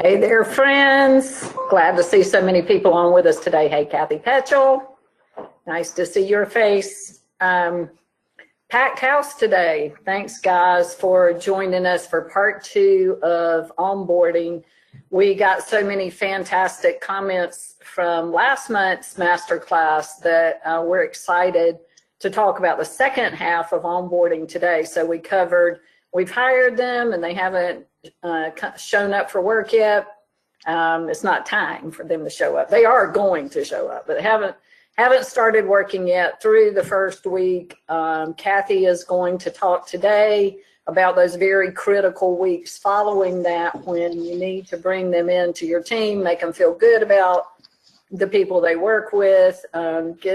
Hey there, friends. Glad to see so many people on with us today. Hey, Kathe Petchel. Nice to see your face. Packed house today. Thanks, guys, for joining us for part 2 of onboarding. We got so many fantastic comments from last month's masterclass that we're excited to talk about the second half of onboarding today. So we've hired them and they haven't shown up for work yet. It's not time for them to show up. They are going to show up, but they haven't started working yet through the first week. Kathe is going to talk today about those very critical weeks following that, when you need to bring them into your team, make them feel good about the people they work with,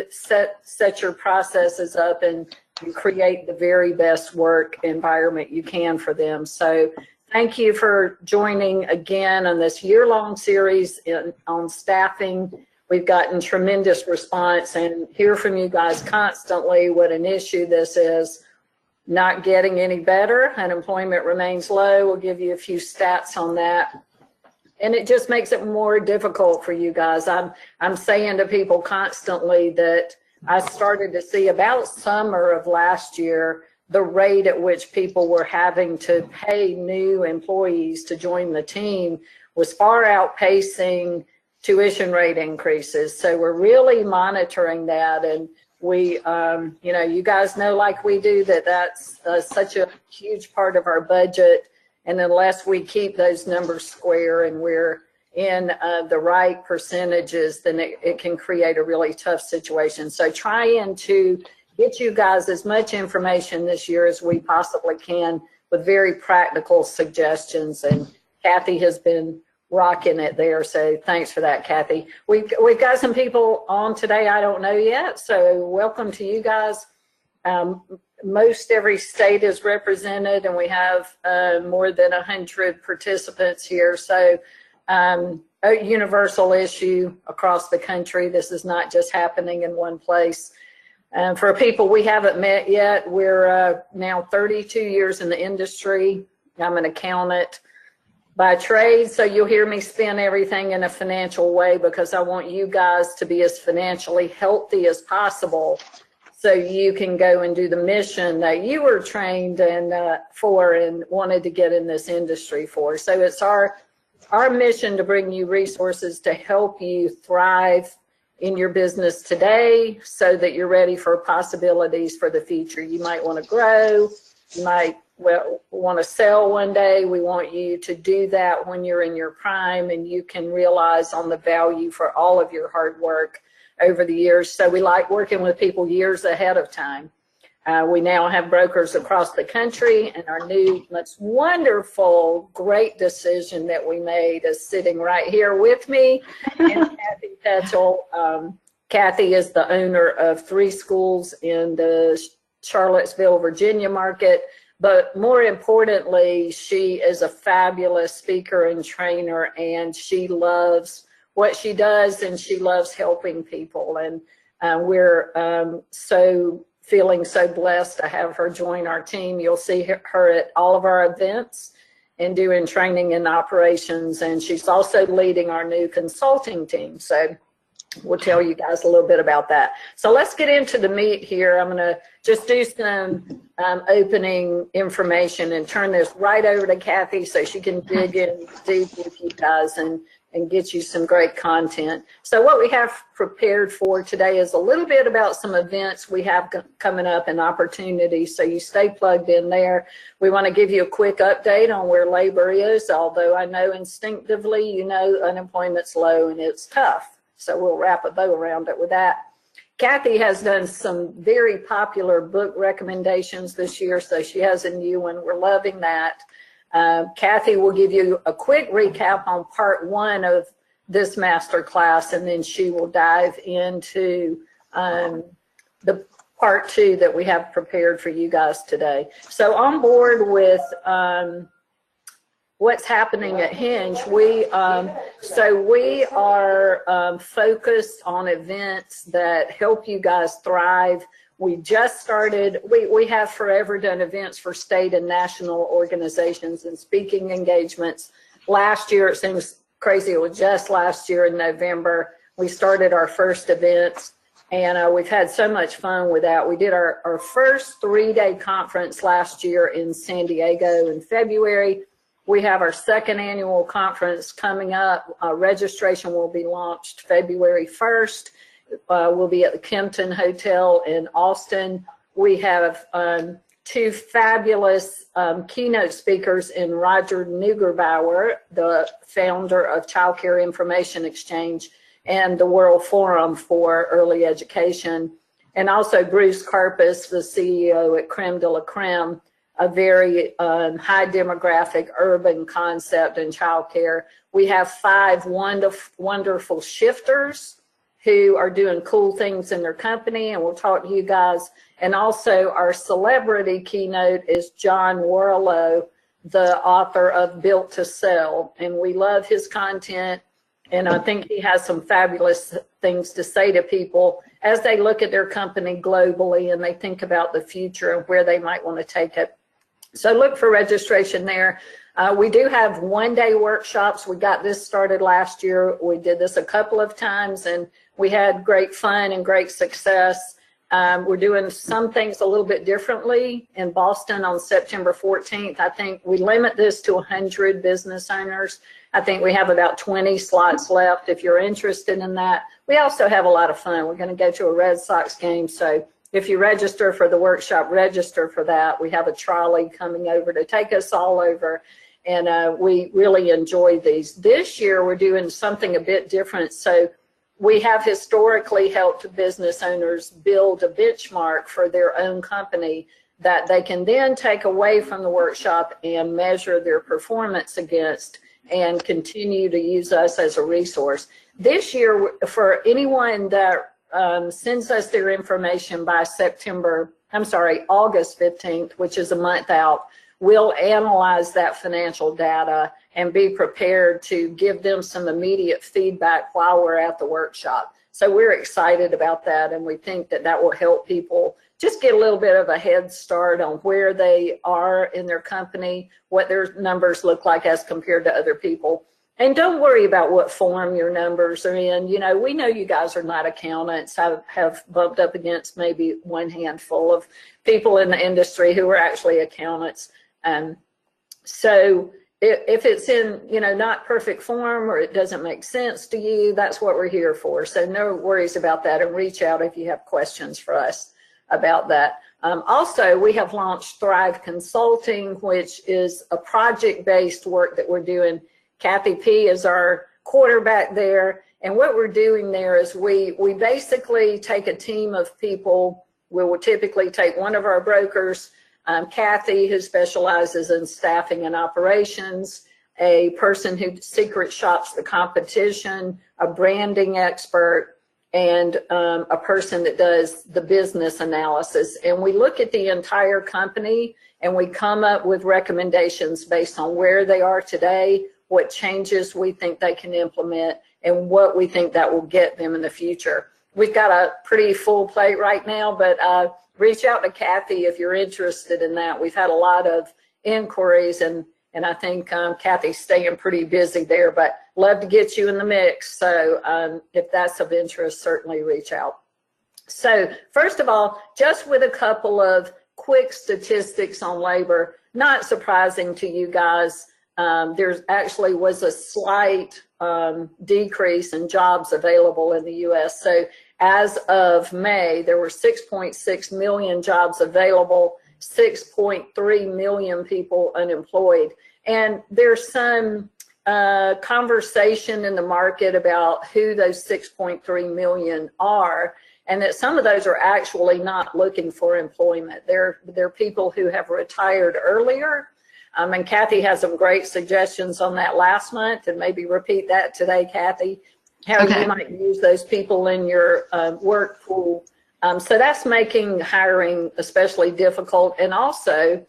set your processes up, and create the very best work environment you can for them. So thank you for joining again on this year-long series on staffing. We've gotten tremendous response and hear from you guys constantly what an issue this is. Not getting any better. Unemployment remains low. We'll give you a few stats on that. And it just makes it more difficult for you guys. I'm saying to people constantly that I started to see about summer of last year, the rate at which people were having to pay new employees to join the team was far outpacing tuition rate increases. So we're really monitoring that. And we, you guys know, like we do, that's such a huge part of our budget. And unless we keep those numbers square and we're in the right percentages, then it can create a really tough situation. So trying to get you guys as much information this year as we possibly can with very practical suggestions. And Kathe has been rocking it there. So thanks for that, Kathe. We've got some people on today I don't know yet. So welcome to you guys. Most every state is represented and we have more than 100 participants here. So a universal issue across the country. This is not just happening in one place. For people we haven't met yet, we're now 32 years in the industry. I'm an accountant by trade, so you'll hear me spin everything in a financial way because I want you guys to be as financially healthy as possible so you can go and do the mission that you were trained for and wanted to get in this industry for. So it's our mission to bring you resources to help you thrive in your business today so that you're ready for possibilities for the future. You might want to grow, you might want to sell one day. We want you to do that when you're in your prime and you can realize on the value for all of your hard work over the years. So we like working with people years ahead of time. We now have brokers across the country, and our new, most wonderful, great decision that we made is sitting right here with me, and Kathe Petchel. Kathe is the owner of 3 schools in the Charlottesville, Virginia market, but more importantly, she is a fabulous speaker and trainer, and she loves what she does, and she loves helping people. And we're feeling so blessed to have her join our team. You'll see her at all of our events and doing training and operations. And she's also leading our new consulting team. So we'll tell you guys a little bit about that. So let's get into the meat here. I'm gonna just do some opening information and turn this right over to Kathe so she can dig in deep with you guys and get you some great content. So what we have prepared for today is a little bit about some events we have coming up and opportunities, so you stay plugged in there. We want to give you a quick update on where labor is, although I know instinctively you know unemployment's low and it's tough. So we'll wrap a bow around it with that. Kathe has done some very popular book recommendations this year, so she has a new one. We're loving that. Kathe will give you a quick recap on part 1 of this master class, and then she will dive into the part 2 that we have prepared for you guys today. So on board with what's happening at Hinge, we are focused on events that help you guys thrive. We just started, we have forever done events for state and national organizations and speaking engagements last year, it seems crazy, it was just last year in November, we started our first events, and we've had so much fun with that. We did our first 3-day conference last year in San Diego in February. We have our second annual conference coming up. Registration will be launched February 1st. We'll be at the Kempton Hotel in Austin. We have 2 fabulous keynote speakers in Roger Neugebauer, the founder of Childcare Information Exchange and the World Forum for Early Education, and also Bruce Karpus, the CEO at Creme de la Creme, a very high demographic urban concept in childcare. We have 5 wonderful shifters who are doing cool things in their company, and we'll talk to you guys. And also our celebrity keynote is John Warlow, the author of Built to Sell, and we love his content. And I think he has some fabulous things to say to people as they look at their company globally and they think about the future and where they might want to take it. So look for registration there. We do have 1-day workshops. We got this started last year. We did this a couple of times and we had great fun and great success. We're doing some things a little bit differently in Boston on September 14th. I think we limit this to 100 business owners. I think we have about 20 slots left if you're interested in that. We also have a lot of fun. We're going to go to a Red Sox game. So if you register for the workshop, register for that. We have a trolley coming over to take us all over. And we really enjoy these. This year, we're doing something a bit different. So we have historically helped business owners build a benchmark for their own company that they can then take away from the workshop and measure their performance against and continue to use us as a resource. This year, for anyone that sends us their information by August 15th, which is a month out, we'll analyze that financial data and be prepared to give them some immediate feedback while we're at the workshop. So we're excited about that, and we think that that will help people just get a little bit of a head start on where they are in their company, what their numbers look like as compared to other people. And don't worry about what form your numbers are in. You know, we know you guys are not accountants. I have bumped up against maybe one handful of people in the industry who are actually accountants. So if it's in, you know, not perfect form or it doesn't make sense to you, that's what we're here for. So no worries about that, and reach out if you have questions for us about that. Also, we have launched Thrive Consulting, which is a project-based work that we're doing. Kathe P is our quarterback there, and what we're doing there is we basically take a team of people. We will typically take one of our brokers, Kathe, who specializes in staffing and operations, a person who secret shops the competition, a branding expert, and a person that does the business analysis. And we look at the entire company and we come up with recommendations based on where they are today, what changes we think they can implement, and what we think that will get them in the future. We've got a pretty full plate right now, but reach out to Kathe if you're interested in that. We've had a lot of inquiries, and I think Kathy's staying pretty busy there, but love to get you in the mix. So if that's of interest, certainly reach out. So first of all, just with a couple of quick statistics on labor, not surprising to you guys, there actually was a slight decrease in jobs available in the U.S. So as of May, there were 6.6 million jobs available, 6.3 million people unemployed. And there's some conversation in the market about who those 6.3 million are, and that some of those are actually not looking for employment. They're people who have retired earlier. And Kathe has some great suggestions on that last month, and maybe repeat that today, Kathe, how you might use those people in your work pool. So that's making hiring especially difficult. And also,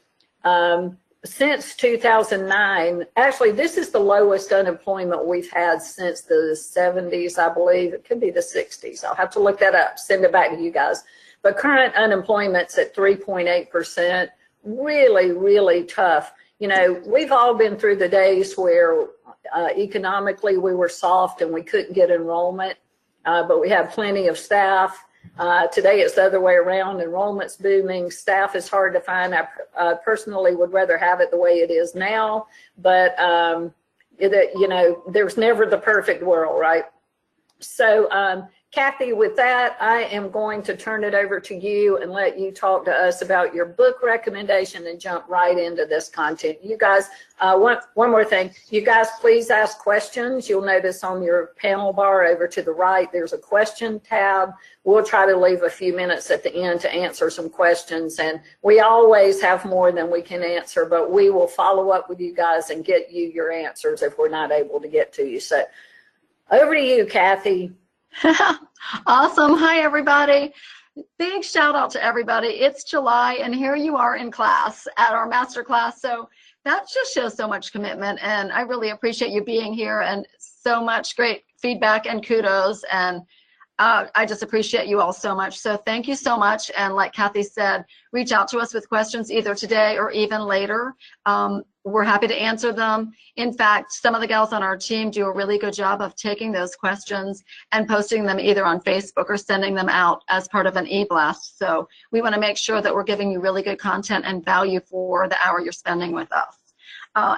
since 2009, actually, this is the lowest unemployment we've had since the 70s, I believe. It could be the 60s. I'll have to look that up, send it back to you guys. But current unemployment's at 3.8%, really, really tough. You know, we've all been through the days where economically we were soft and we couldn't get enrollment, but we have plenty of staff. Today it's the other way around. Enrollment's booming. Staff is hard to find. I personally would rather have it the way it is now, but you know, there's never the perfect world, right? So Kathe, with that, I am going to turn it over to you and let you talk to us about your book recommendation and jump right into this content. You guys, one more thing. You guys, please ask questions. You'll notice on your panel bar over to the right, there's a question tab. We'll try to leave a few minutes at the end to answer some questions. And we always have more than we can answer, but we will follow up with you guys and get you your answers if we're not able to get to you. So over to you, Kathe. Awesome. Hi, everybody. Big shout out to everybody. It's July, and here you are in class at our master class. So that just shows so much commitment, and I really appreciate you being here and so much great feedback and kudos. And I just appreciate you all so much. So thank you so much. And like Kathe said, reach out to us with questions either today or even later. We're happy to answer them. In fact, some of the gals on our team do a really good job of taking those questions and posting them either on Facebook or sending them out as part of an e-blast. So we want to make sure that we're giving you really good content and value for the hour you're spending with us.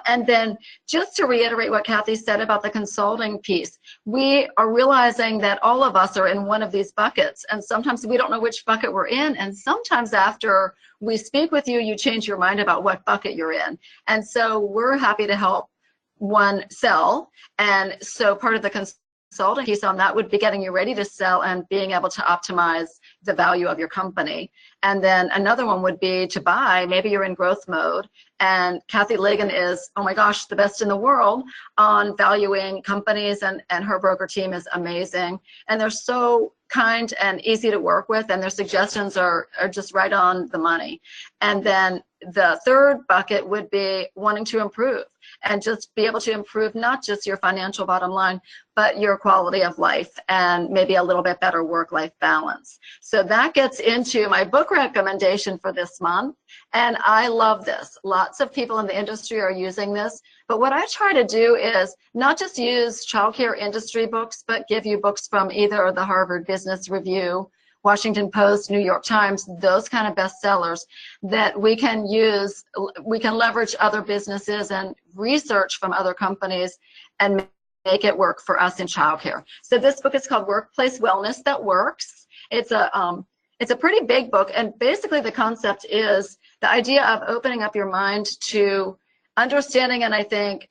And then just to reiterate what Kathe said about the consulting piece, we are realizing that all of us are in one of these buckets, and sometimes we don't know which bucket we're in, and sometimes after we speak with you, you change your mind about what bucket you're in. And so we're happy to help one sell, and so part of the consulting piece on that would be getting you ready to sell and being able to optimize the value of your company. And then another one would be to buy. Maybe you're in growth mode, and Kathe Ligon is, oh my gosh, the best in the world on valuing companies, and her broker team is amazing. And they're so kind and easy to work with, and their suggestions are just right on the money. And then the third bucket would be wanting to improve and just be able to improve not just your financial bottom line, but your quality of life and maybe a little bit better work-life balance. So that gets into my book recommendation for this month. And I love this. Lots of people in the industry are using this. But what I try to do is not just use childcare industry books, but give you books from either the Harvard Business Review, Washington Post, New York Times, those kind of bestsellers that we can use. We can leverage other businesses and research from other companies and make it work for us in childcare. So this book is called Workplace Wellness That Works. It's a pretty big book, and basically the concept is the idea of opening up your mind to understanding. And I think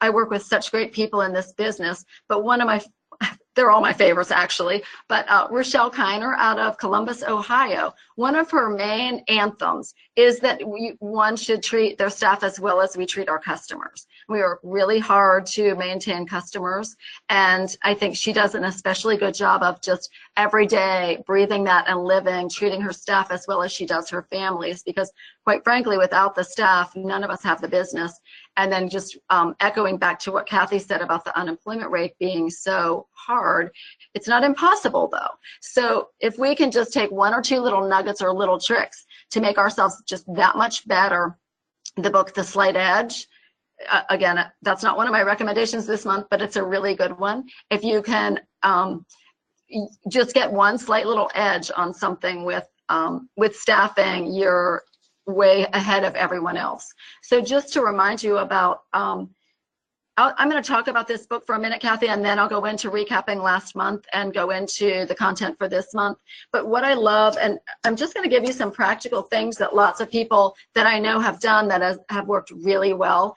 I work with such great people in this business, but they're all my favorites actually, but Rochelle Kiner out of Columbus, Ohio, one of her main anthems is that one should treat their staff as well as we treat our customers. We are really hard to maintain customers, and I think she does an especially good job of just every day breathing that and living, treating her staff as well as she does her families, because quite frankly, without the staff, none of us have the business. And then just echoing back to what Kathe said about the unemployment rate being so hard, it's not impossible though. So if we can just take one or two little nuggets or little tricks to make ourselves just that much better, the book, The Slight Edge, again, that's not one of my recommendations this month, but it's a really good one. If you can just get one slight little edge on something with staffing, you're way ahead of everyone else. So just to remind you about, I'm going to talk about this book for a minute, Kathe, and then I'll go into recapping last month and go into the content for this month. But what I love, and I'm just going to give you some practical things that lots of people that I know have done that have worked really well.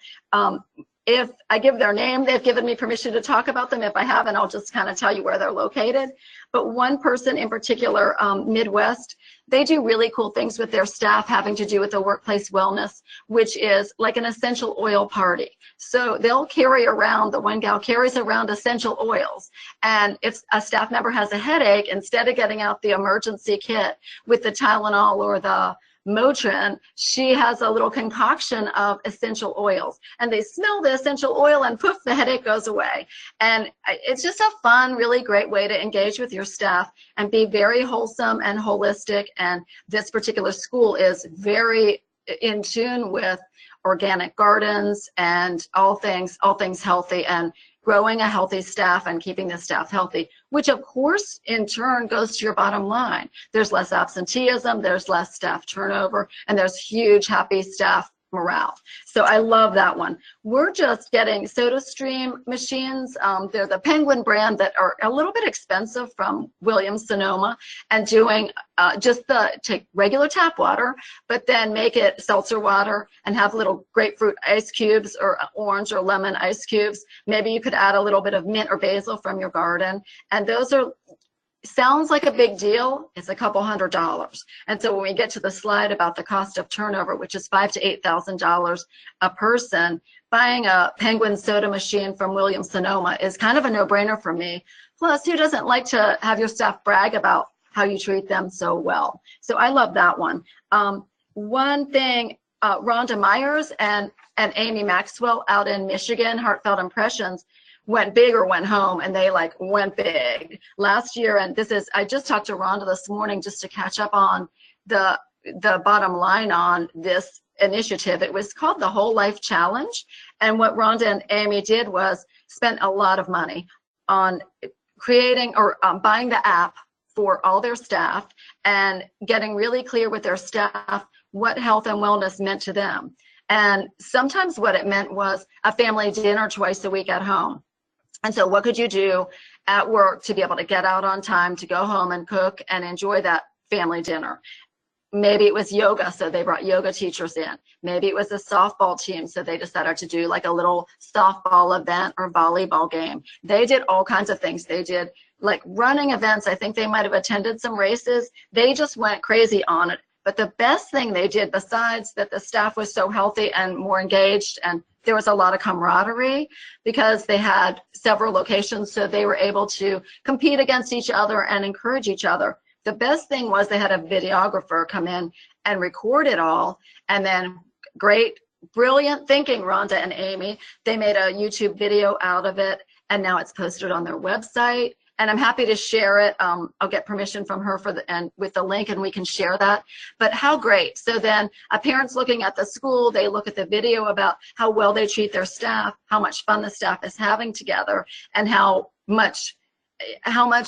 If I give their name, they've given me permission to talk about them. If I haven't, I'll just kind of tell you where they're located. But one person in particular, Midwest, they do really cool things with their staff having to do with the workplace wellness, which is like an essential oil party. So they'll carry around, the one gal carries around essential oils. And if a staff member has a headache, instead of getting out the emergency kit with the Tylenol or the Motrin, she has a little concoction of essential oils, and they smell the essential oil and poof, the headache goes away. And it's just a fun, really great way to engage with your staff and be very wholesome and holistic. And this particular school is very in tune with organic gardens and all things healthy, and growing a healthy staff and keeping the staff healthy, which of course in turn goes to your bottom line. There's less absenteeism, there's less staff turnover, and there's huge happy staff morale. So I love that one. We're just getting SodaStream machines. They're the Penguin brand that are a little bit expensive from Williams-Sonoma, and doing take regular tap water, but then make it seltzer water and have little grapefruit ice cubes or orange or lemon ice cubes. Maybe you could add a little bit of mint or basil from your garden. And those are, sounds like a big deal. It's a couple $100s. And so when we get to the slide about the cost of turnover, which is $5,000 to $8,000 a person, buying a Penguin soda machine from Williams-Sonoma is kind of a no-brainer for me. Plus, who doesn't like to have your staff brag about how you treat them so well? So I love that one. One thing, Rhonda Myers and Amy Maxwell out in Michigan, Heartfelt Impressions, went big or went home, and they like went big last year. And this is, I just talked to Rhonda this morning just to catch up on the bottom line on this initiative. It was called the Whole Life Challenge. And what Rhonda and Amy did was spent a lot of money on creating or buying the app for all their staff and getting really clear with their staff what health and wellness meant to them. And sometimes what it meant was a family dinner twice a week at home. And so what could you do at work to be able to get out on time to go home and cook and enjoy that family dinner? Maybe it was yoga, so they brought yoga teachers in. Maybe it was a softball team, so they decided to do like a little softball event or volleyball game. They did all kinds of things. They did like running events. I think they might have attended some races. They just went crazy on it. But the best thing they did, besides that the staff was so healthy and more engaged, and there was a lot of camaraderie because they had several locations, so they were able to compete against each other and encourage each other. The best thing was they had a videographer come in and record it all, and then great, brilliant thinking, Rhonda and Amy, they made a YouTube video out of it, and now it's posted on their website. And I'm happy to share it. I'll get permission from her with the link, and we can share that. But how great. So then a parent's looking at the school, they look at the video about how well they treat their staff, how much fun the staff is having together, and how much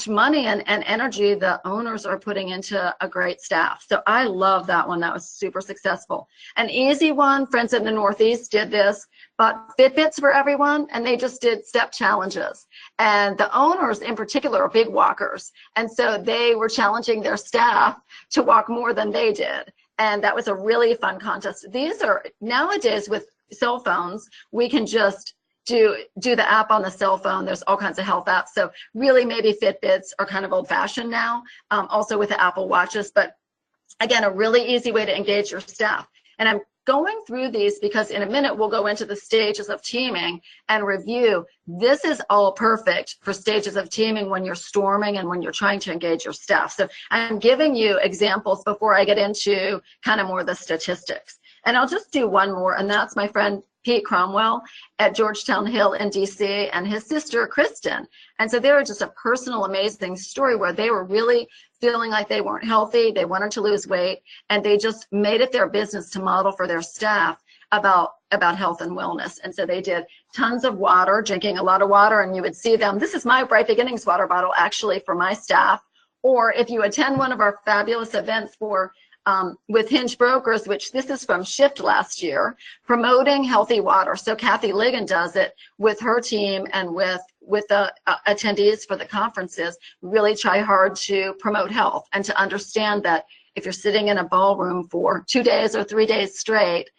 money and energy the owners are putting into a great staff. So I love that one. That was super successful. An easy one, Friends in the Northeast did this, bought Fitbits for everyone, and they just did step challenges. And the owners in particular are big walkers. And so they were challenging their staff to walk more than they did. And that was a really fun contest. These are, nowadays with cell phones, we can just do the app on the cell phone. There's all kinds of health apps. So really maybe Fitbits are kind of old fashioned now, also with the Apple Watches, but again, a really easy way to engage your staff. And I'm going through these because in a minute we'll go into the stages of teaming and review. This is all perfect for stages of teaming when you're storming and when you're trying to engage your staff. So I'm giving you examples before I get into kind of more of the statistics. And I'll just do one more, and that's my friend Pete Cromwell at Georgetown Hill in DC and his sister Kristen. And so they were just a personal, amazing story where they were really feeling like they weren't healthy, they wanted to lose weight, and they just made it their business to model for their staff about health and wellness. And so they did tons of water, drinking a lot of water, and you would see them. This is my Bright Beginnings water bottle actually for my staff. Or if you attend one of our fabulous events for with Hinge Brokers, which this is from Shift last year, promoting healthy water. So Kathe Ligon does it with her team and with the attendees for the conferences, really try hard to promote health and to understand that if you're sitting in a ballroom for 2 days or 3 days straight,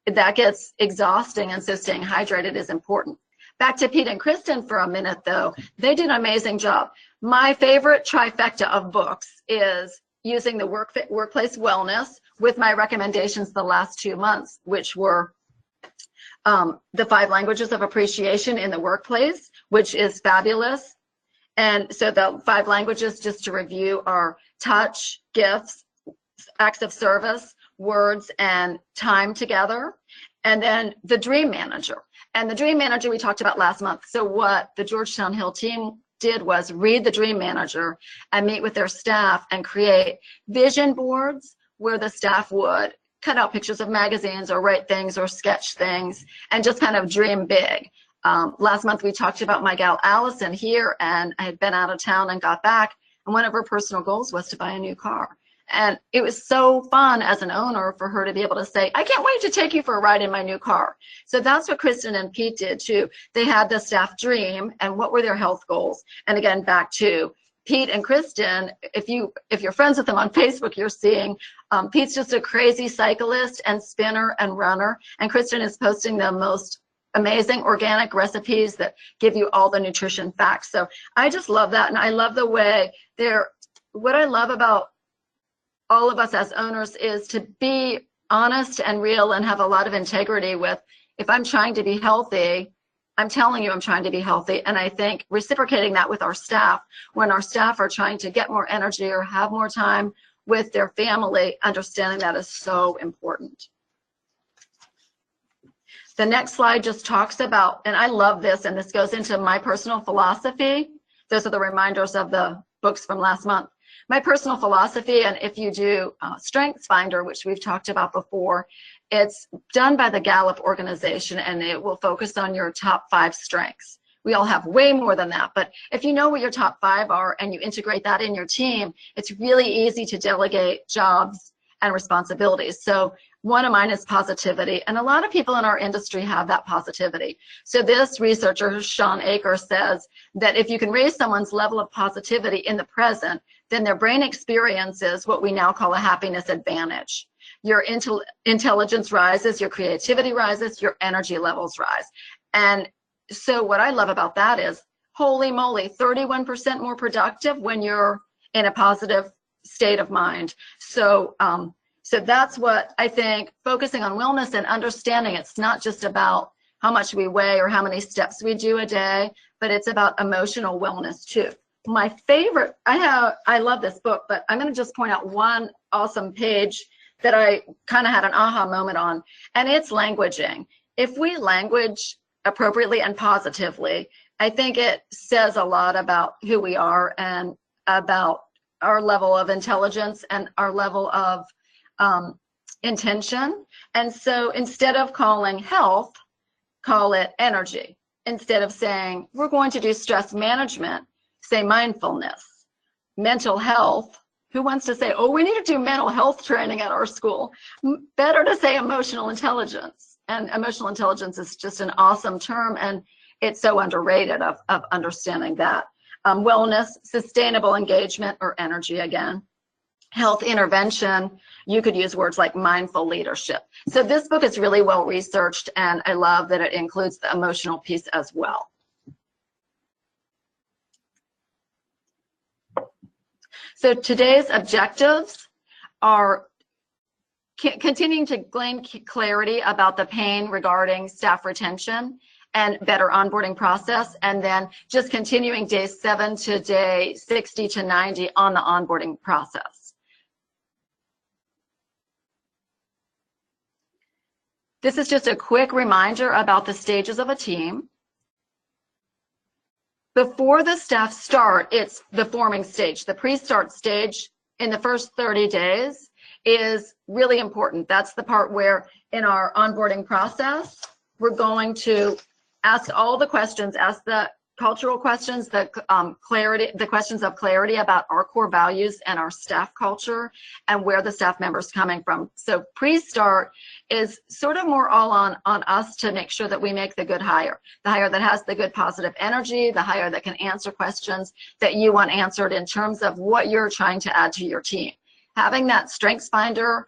that gets exhausting, and so staying hydrated is important. Back to Pete and Kristen for a minute though, they did an amazing job. My favorite trifecta of books is using the workplace wellness with my recommendations the last 2 months, which were the 5 languages of appreciation in the workplace, which is fabulous. And so the 5 languages, just to review, are touch, gifts, acts of service, words, and time together. And then the dream manager. And the dream manager we talked about last month. So what the Georgetown Hill team did was read the dream manager and meet with their staff and create vision boards where the staff would cut out pictures of magazines or write things or sketch things and just kind of dream big. Last month we talked about my gal Allison here, and I had been out of town and got back, and one of her personal goals was to buy a new car. And it was so fun as an owner for her to be able to say, I can't wait to take you for a ride in my new car. So that's what Kristen and Pete did too. They had the staff dream and what were their health goals. And again, back to Pete and Kristen, if you're friends with them on Facebook, you're seeing Pete's just a crazy cyclist and spinner and runner. And Kristen is posting the most amazing organic recipes that give you all the nutrition facts. So I just love that. And I love the way what I love about all of us as owners is to be honest and real and have a lot of integrity with, if I'm trying to be healthy, I'm telling you I'm trying to be healthy. And I think reciprocating that with our staff, when our staff are trying to get more energy or have more time with their family, understanding that is so important. The next slide just talks about, and I love this, and this goes into my personal philosophy. Those are the reminders of the books from last month. My personal philosophy, and if you do Strengths Finder, which we've talked about before, it's done by the Gallup organization, and it will focus on your top 5 strengths. We all have way more than that, but if you know what your top 5 are and you integrate that in your team, it's really easy to delegate jobs and responsibilities. So one of mine is positivity, and a lot of people in our industry have that positivity. So this researcher, Sean Aker, says that if you can raise someone's level of positivity in the present, then their brain experiences what we now call a happiness advantage. Your intelligence rises, your creativity rises, your energy levels rise. And so what I love about that is, holy moly, 31% more productive when you're in a positive state of mind. So that's what I think, focusing on wellness and understanding it's not just about how much we weigh or how many steps we do a day, but it's about emotional wellness too. My favorite, I love this book, but I'm going to just point out one awesome page that I kind of had an aha moment on, and it's languaging. If we language appropriately and positively, I think it says a lot about who we are and about our level of intelligence and our level of intention. And so instead of calling health, call it energy. Instead of saying we're going to do stress management, say mindfulness. Mental health, who wants to say, oh, we need to do mental health training at our school? Better to say emotional intelligence. And emotional intelligence is just an awesome term, and it's so underrated of understanding that. Wellness, sustainable engagement, or energy again. Health intervention, you could use words like mindful leadership. So this book is really well researched, and I love that it includes the emotional piece as well. So today's objectives are continuing to gain clarity about the pain regarding staff retention and better onboarding process, and then just continuing day 7 to day 60 to 90 on the onboarding process. This is just a quick reminder about the stages of a team. Before the staff start, it's the forming stage. The pre-start stage in the first 30 days is really important. That's the part where in our onboarding process, we're going to ask all the questions, ask the cultural questions, the questions of clarity about our core values and our staff culture and where the staff member's coming from. So pre-start is sort of more all on us to make sure that we make the good hire, the hire that has the good positive energy, the hire that can answer questions that you want answered in terms of what you're trying to add to your team. Having that strengths finder,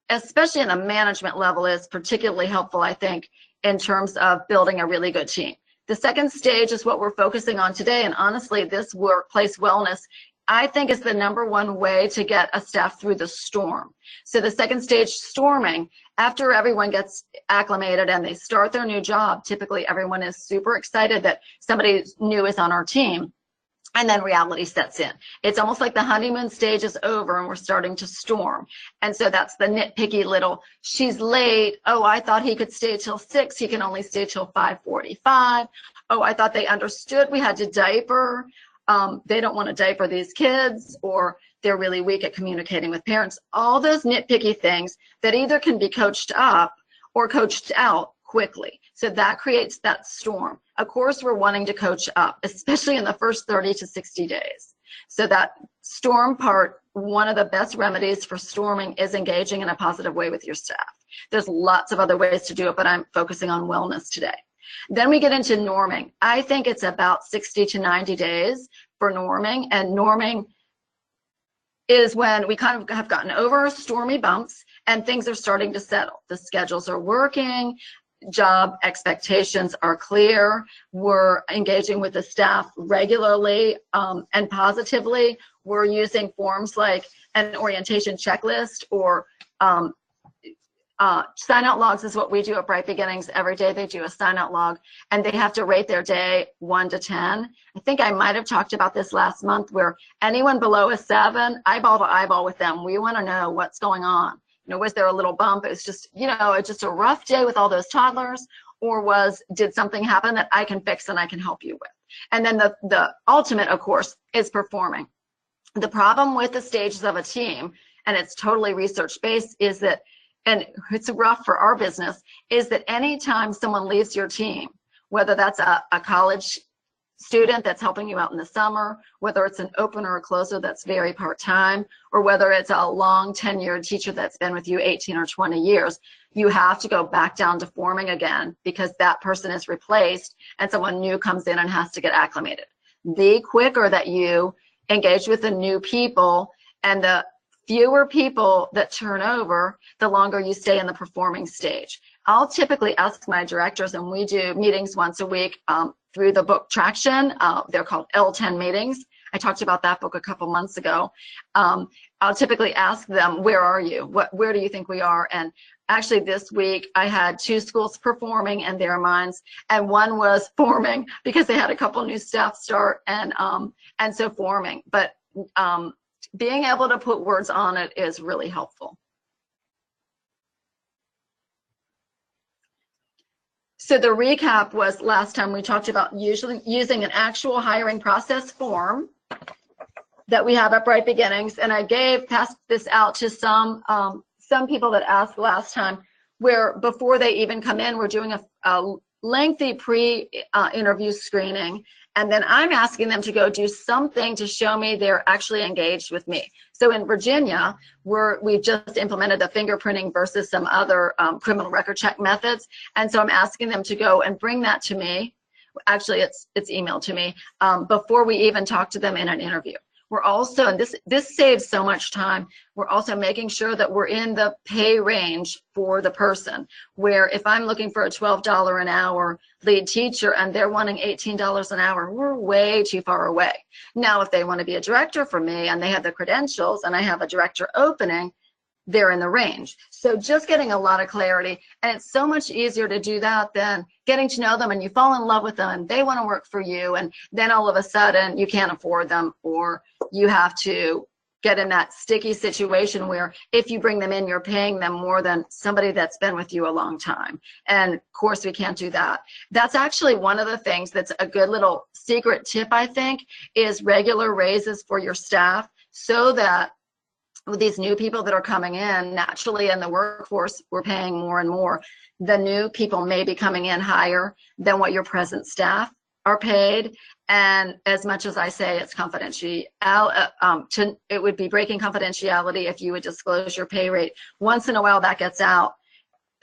especially in the management level, is particularly helpful, I think, in terms of building a really good team. The second stage is what we're focusing on today, and honestly, this workplace wellness, I think, is the #1 way to get a staff through the storm. So the second stage, storming, after everyone gets acclimated and they start their new job, typically everyone is super excited that somebody new is on our team, and then reality sets in. It's almost like the honeymoon stage is over and we're starting to storm. And so that's the nitpicky little, she's late. Oh, I thought he could stay till 6. He can only stay till 5:45. Oh, I thought they understood we had to diaper. They don't want to diaper these kids, or they're really weak at communicating with parents. All those nitpicky things that either can be coached up or coached out quickly. So that creates that storm. Of course, we're wanting to coach up, especially in the first 30 to 60 days. So that storm part, one of the best remedies for storming is engaging in a positive way with your staff. There's lots of other ways to do it, but I'm focusing on wellness today. Then we get into norming. I think it's about 60 to 90 days for norming, and norming is when we kind of have gotten over stormy bumps and things are starting to settle. The schedules are working, job expectations are clear, we're engaging with the staff regularly and positively. We're using forms like an orientation checklist or sign out logs is what we do at Bright Beginnings. Every day they do a sign out log and they have to rate their day 1 to 10. I think I might have talked about this last month, where anyone below a 7, eyeball to eyeball with them. We want to know what's going on. You know, was there a little bump? It's just, you know, it's just a rough day with all those toddlers, or did something happen that I can fix and I can help you with? And then the ultimate, of course, is performing. The problem with the stages of a team, and it's totally research-based, is that, and it's rough for our business, is that anytime someone leaves your team, whether that's a college student that's helping you out in the summer, whether it's an opener or closer that's very part-time, or whether it's a long tenured teacher that's been with you 18 or 20 years, you have to go back down to forming again because that person is replaced and someone new comes in and has to get acclimated. The quicker that you engage with the new people and the fewer people that turn over, the longer you stay in the performing stage. I'll typically ask my directors, and we do meetings once a week through the book Traction. They're called L10 meetings. I talked about that book a couple months ago. I'll typically ask them, where are you? Where do you think we are? And actually this week I had 2 schools performing in their minds, and one was forming because they had a couple new staff start, and so forming. But being able to put words on it is really helpful. So the recap was, last time we talked about usually using an actual hiring process form that we have at Bright Beginnings, and I passed this out to some people that asked last time, where before they even come in, we're doing a lengthy pre-interview screening, and then I'm asking them to go do something to show me they're actually engaged with me. So in Virginia, we've just implemented the fingerprinting versus some other criminal record check methods, and so I'm asking them to go and bring that to me. Actually, it's emailed to me before we even talk to them in an interview. We're also, and this saves so much time, we're also making sure that we're in the pay range for the person, where if I'm looking for a $12 an hour lead teacher and they're wanting $18 an hour, we're way too far away. Now, if they want to be a director for me and they have the credentials and I have a director opening, they're in the range. So just getting a lot of clarity, and it's so much easier to do that than getting to know them and you fall in love with them and they want to work for you, and then all of a sudden you can't afford them, or you have to get in that sticky situation where if you bring them in, you're paying them more than somebody that's been with you a long time. And of course we can't do that. That's actually one of the things that's a good little secret tip, I think, is regular raises for your staff, so that with these new people that are coming in, naturally in the workforce, we're paying more and more. The new people may be coming in higher than what your present staff are paid. And as much as I say it's confidential, it would be breaking confidentiality if you would disclose your pay rate. Once in a while that gets out.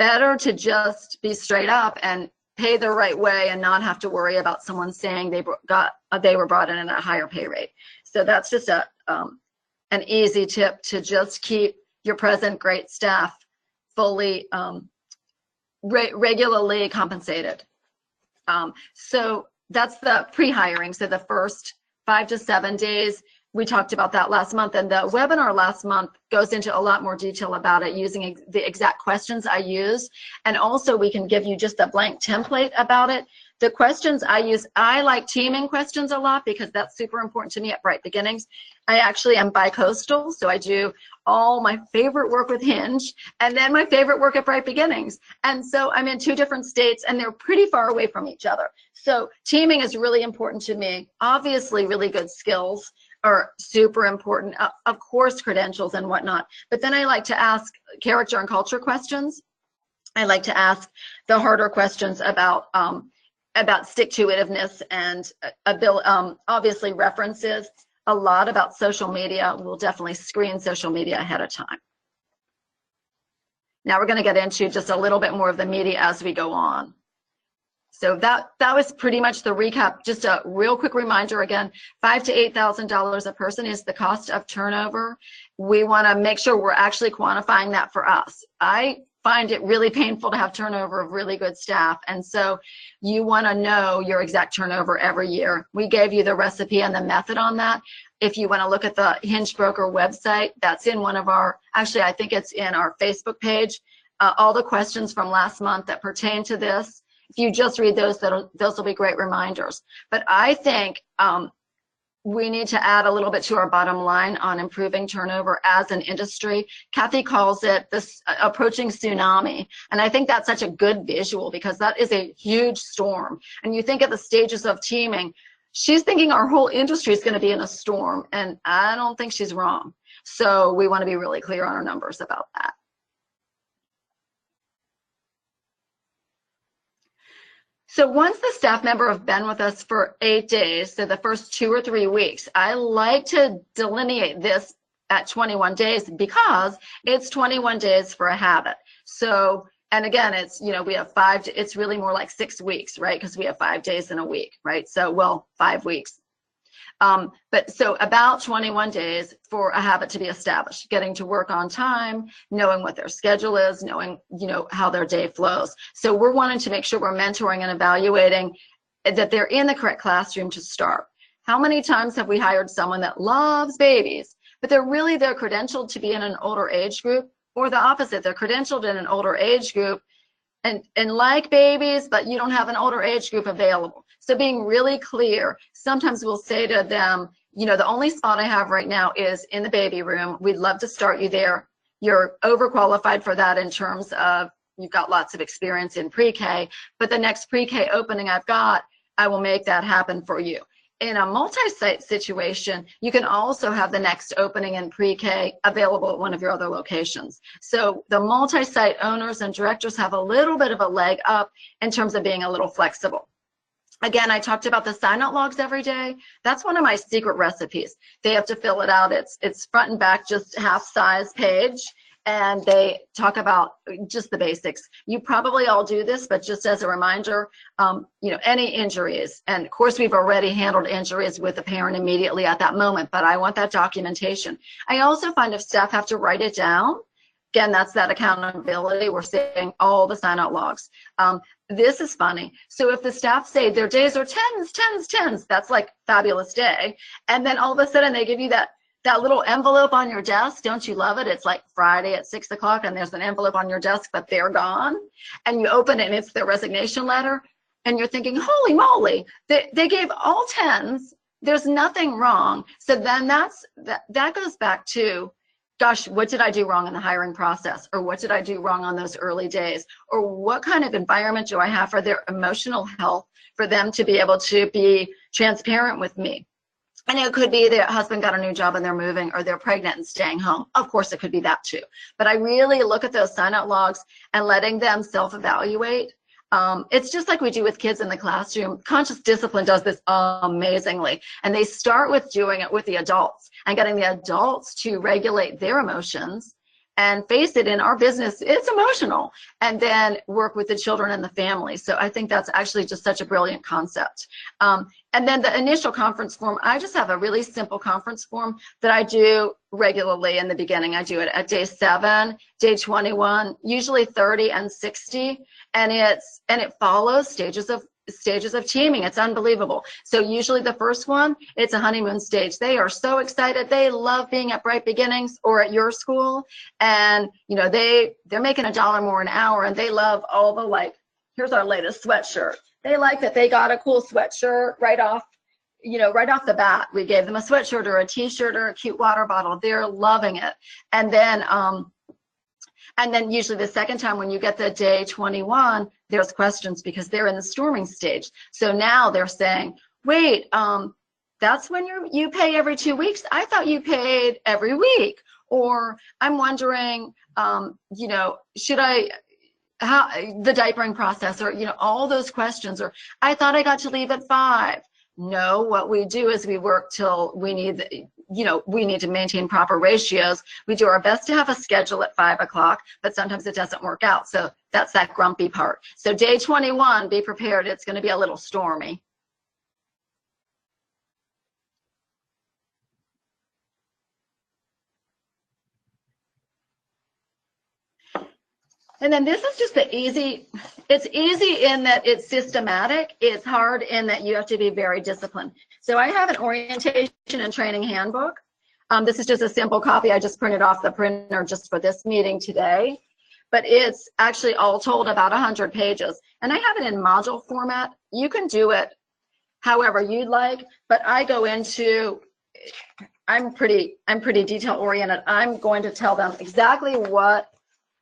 Better to just be straight up and pay the right way and not have to worry about someone saying they were brought in at a higher pay rate. So that's just an easy tip, to just keep your present great staff fully regularly compensated. So that's the pre-hiring. So the first 5 to 7 days, we talked about that last month, and the webinar last month goes into a lot more detail about it, using the exact questions I use. And also we can give you just a blank template about it. The questions I use, I like teaming questions a lot because that's super important to me at Bright Beginnings. I actually am bi-coastal, so I do all my favorite work with Hinge and then my favorite work at Bright Beginnings. And so I'm in 2 different states and they're pretty far away from each other. So teaming is really important to me. Obviously, really good skills. are super important. Of course, credentials and whatnot. But then I like to ask character and culture questions. I like to ask the harder questions about stick-to-itiveness and obviously references. A lot about social media. We'll definitely screen social media ahead of time. Now we're going to get into just a little bit more of the media as we go on. So that was pretty much the recap. Just a real quick reminder again, $5,000 to $8,000 a person is the cost of turnover. We want to make sure we're actually quantifying that for us. I find it really painful to have turnover of really good staff, and so you want to know your exact turnover every year. We gave you the recipe and the method on that. If you want to look at the Hinge Broker website, that's in one of our, actually I think it's in our Facebook page, all the questions from last month that pertain to this. If you just read those, those will be great reminders. But I think we need to add a little bit to our bottom line on improving turnover as an industry. Kathe calls it this approaching tsunami. And I think that's such a good visual because that is a huge storm. And you think of the stages of teaming, she's thinking our whole industry is going to be in a storm. And I don't think she's wrong. So we want to be really clear on our numbers about that. So once the staff member have been with us for 8 days, so the first 2 or 3 weeks, I like to delineate this at 21 days because it's 21 days for a habit. So, and again, it's, you know, we have it's really more like 6 weeks, right? Because we have 5 days in a week, right? So, well, 5 weeks. But so about 21 days for a habit to be established, getting to work on time, knowing what their schedule is, knowing, you know, how their day flows. So we're wanting to make sure we're mentoring and evaluating that they're in the correct classroom to start. How many times have we hired someone that loves babies, but they're credentialed to be in an older age group, or the opposite, they're credentialed in an older age group and like babies, but you don't have an older age group available. So being really clear, sometimes we'll say to them, you know, the only spot I have right now is in the baby room. We'd love to start you there. You're overqualified for that in terms of you've got lots of experience in pre-K, but the next pre-K opening I've got, I will make that happen for you. In a multi-site situation, you can also have the next opening in pre-K available at one of your other locations. So the multi-site owners and directors have a little bit of a leg up in terms of being a little flexible. Again, I talked about the sign-out logs every day. That's one of my secret recipes. They have to fill it out. It's front and back, just half-size page, and they talk about just the basics. You probably all do this, but just as a reminder, you know, any injuries, and of course we've already handled injuries with the parent immediately at that moment, but I want that documentation. I also find if staff have to write it down, again, that's that accountability. We're saying all the sign-out logs. This is funny. So if the staff say their days are tens, that's like fabulous day. And then all of a sudden they give you that little envelope on your desk. Don't you love it? It's like Friday at 6 o'clock and there's an envelope on your desk, but they're gone. And you open it and it's their resignation letter. And you're thinking, holy moly, they gave all tens. There's nothing wrong. So then that goes back to, gosh, what did I do wrong in the hiring process? Or what did I do wrong on those early days? Or what kind of environment do I have for their emotional health for them to be able to be transparent with me? And it could be their husband got a new job and they're moving, or they're pregnant and staying home. Of course, it could be that too. But I really look at those sign-out logs and letting them self-evaluate. It's just like we do with kids in the classroom. Conscious discipline does this amazingly. And they start with doing it with the adults and getting the adults to regulate their emotions. And face it, in our business, it's emotional. And then work with the children and the family. So I think that's actually just such a brilliant concept. And then the initial conference form, I just have a really simple conference form that I do regularly in the beginning. I do it at day 7, day 21, usually 30 and 60. And it follows stages of teaming. It's unbelievable. So usually the first one, it's a honeymoon stage. They are so excited. They love being at Bright Beginnings or at your school. And, you know, they're making $1 more an hour, and they love all the, like, here's our latest sweatshirt. They like that they got a cool sweatshirt right off the bat. We gave them a sweatshirt or a t-shirt or a cute water bottle. They're loving it. And then usually the second time when you get to day 21, there's questions because they're in the storming stage. So now they're saying, wait, that's when you pay every 2 weeks. I thought you paid every week. Or I'm wondering, you know, how the diapering process, or, you know, all those questions, or I thought I got to leave at 5. No, what we do is we work till we need, you know, we need to maintain proper ratios. We do our best to have a schedule at 5 o'clock, but sometimes it doesn't work out. So that's that grumpy part. So day 21, be prepared. It's going to be a little stormy. And then this is just the easy, it's easy in that it's systematic. It's hard in that you have to be very disciplined. So I have an orientation and training handbook. This is just a simple copy. I just printed off the printer just for this meeting today. But it's actually all told about 100 pages. And I have it in module format. You can do it however you'd like, but I go into, I'm pretty detail oriented. I'm going to tell them exactly what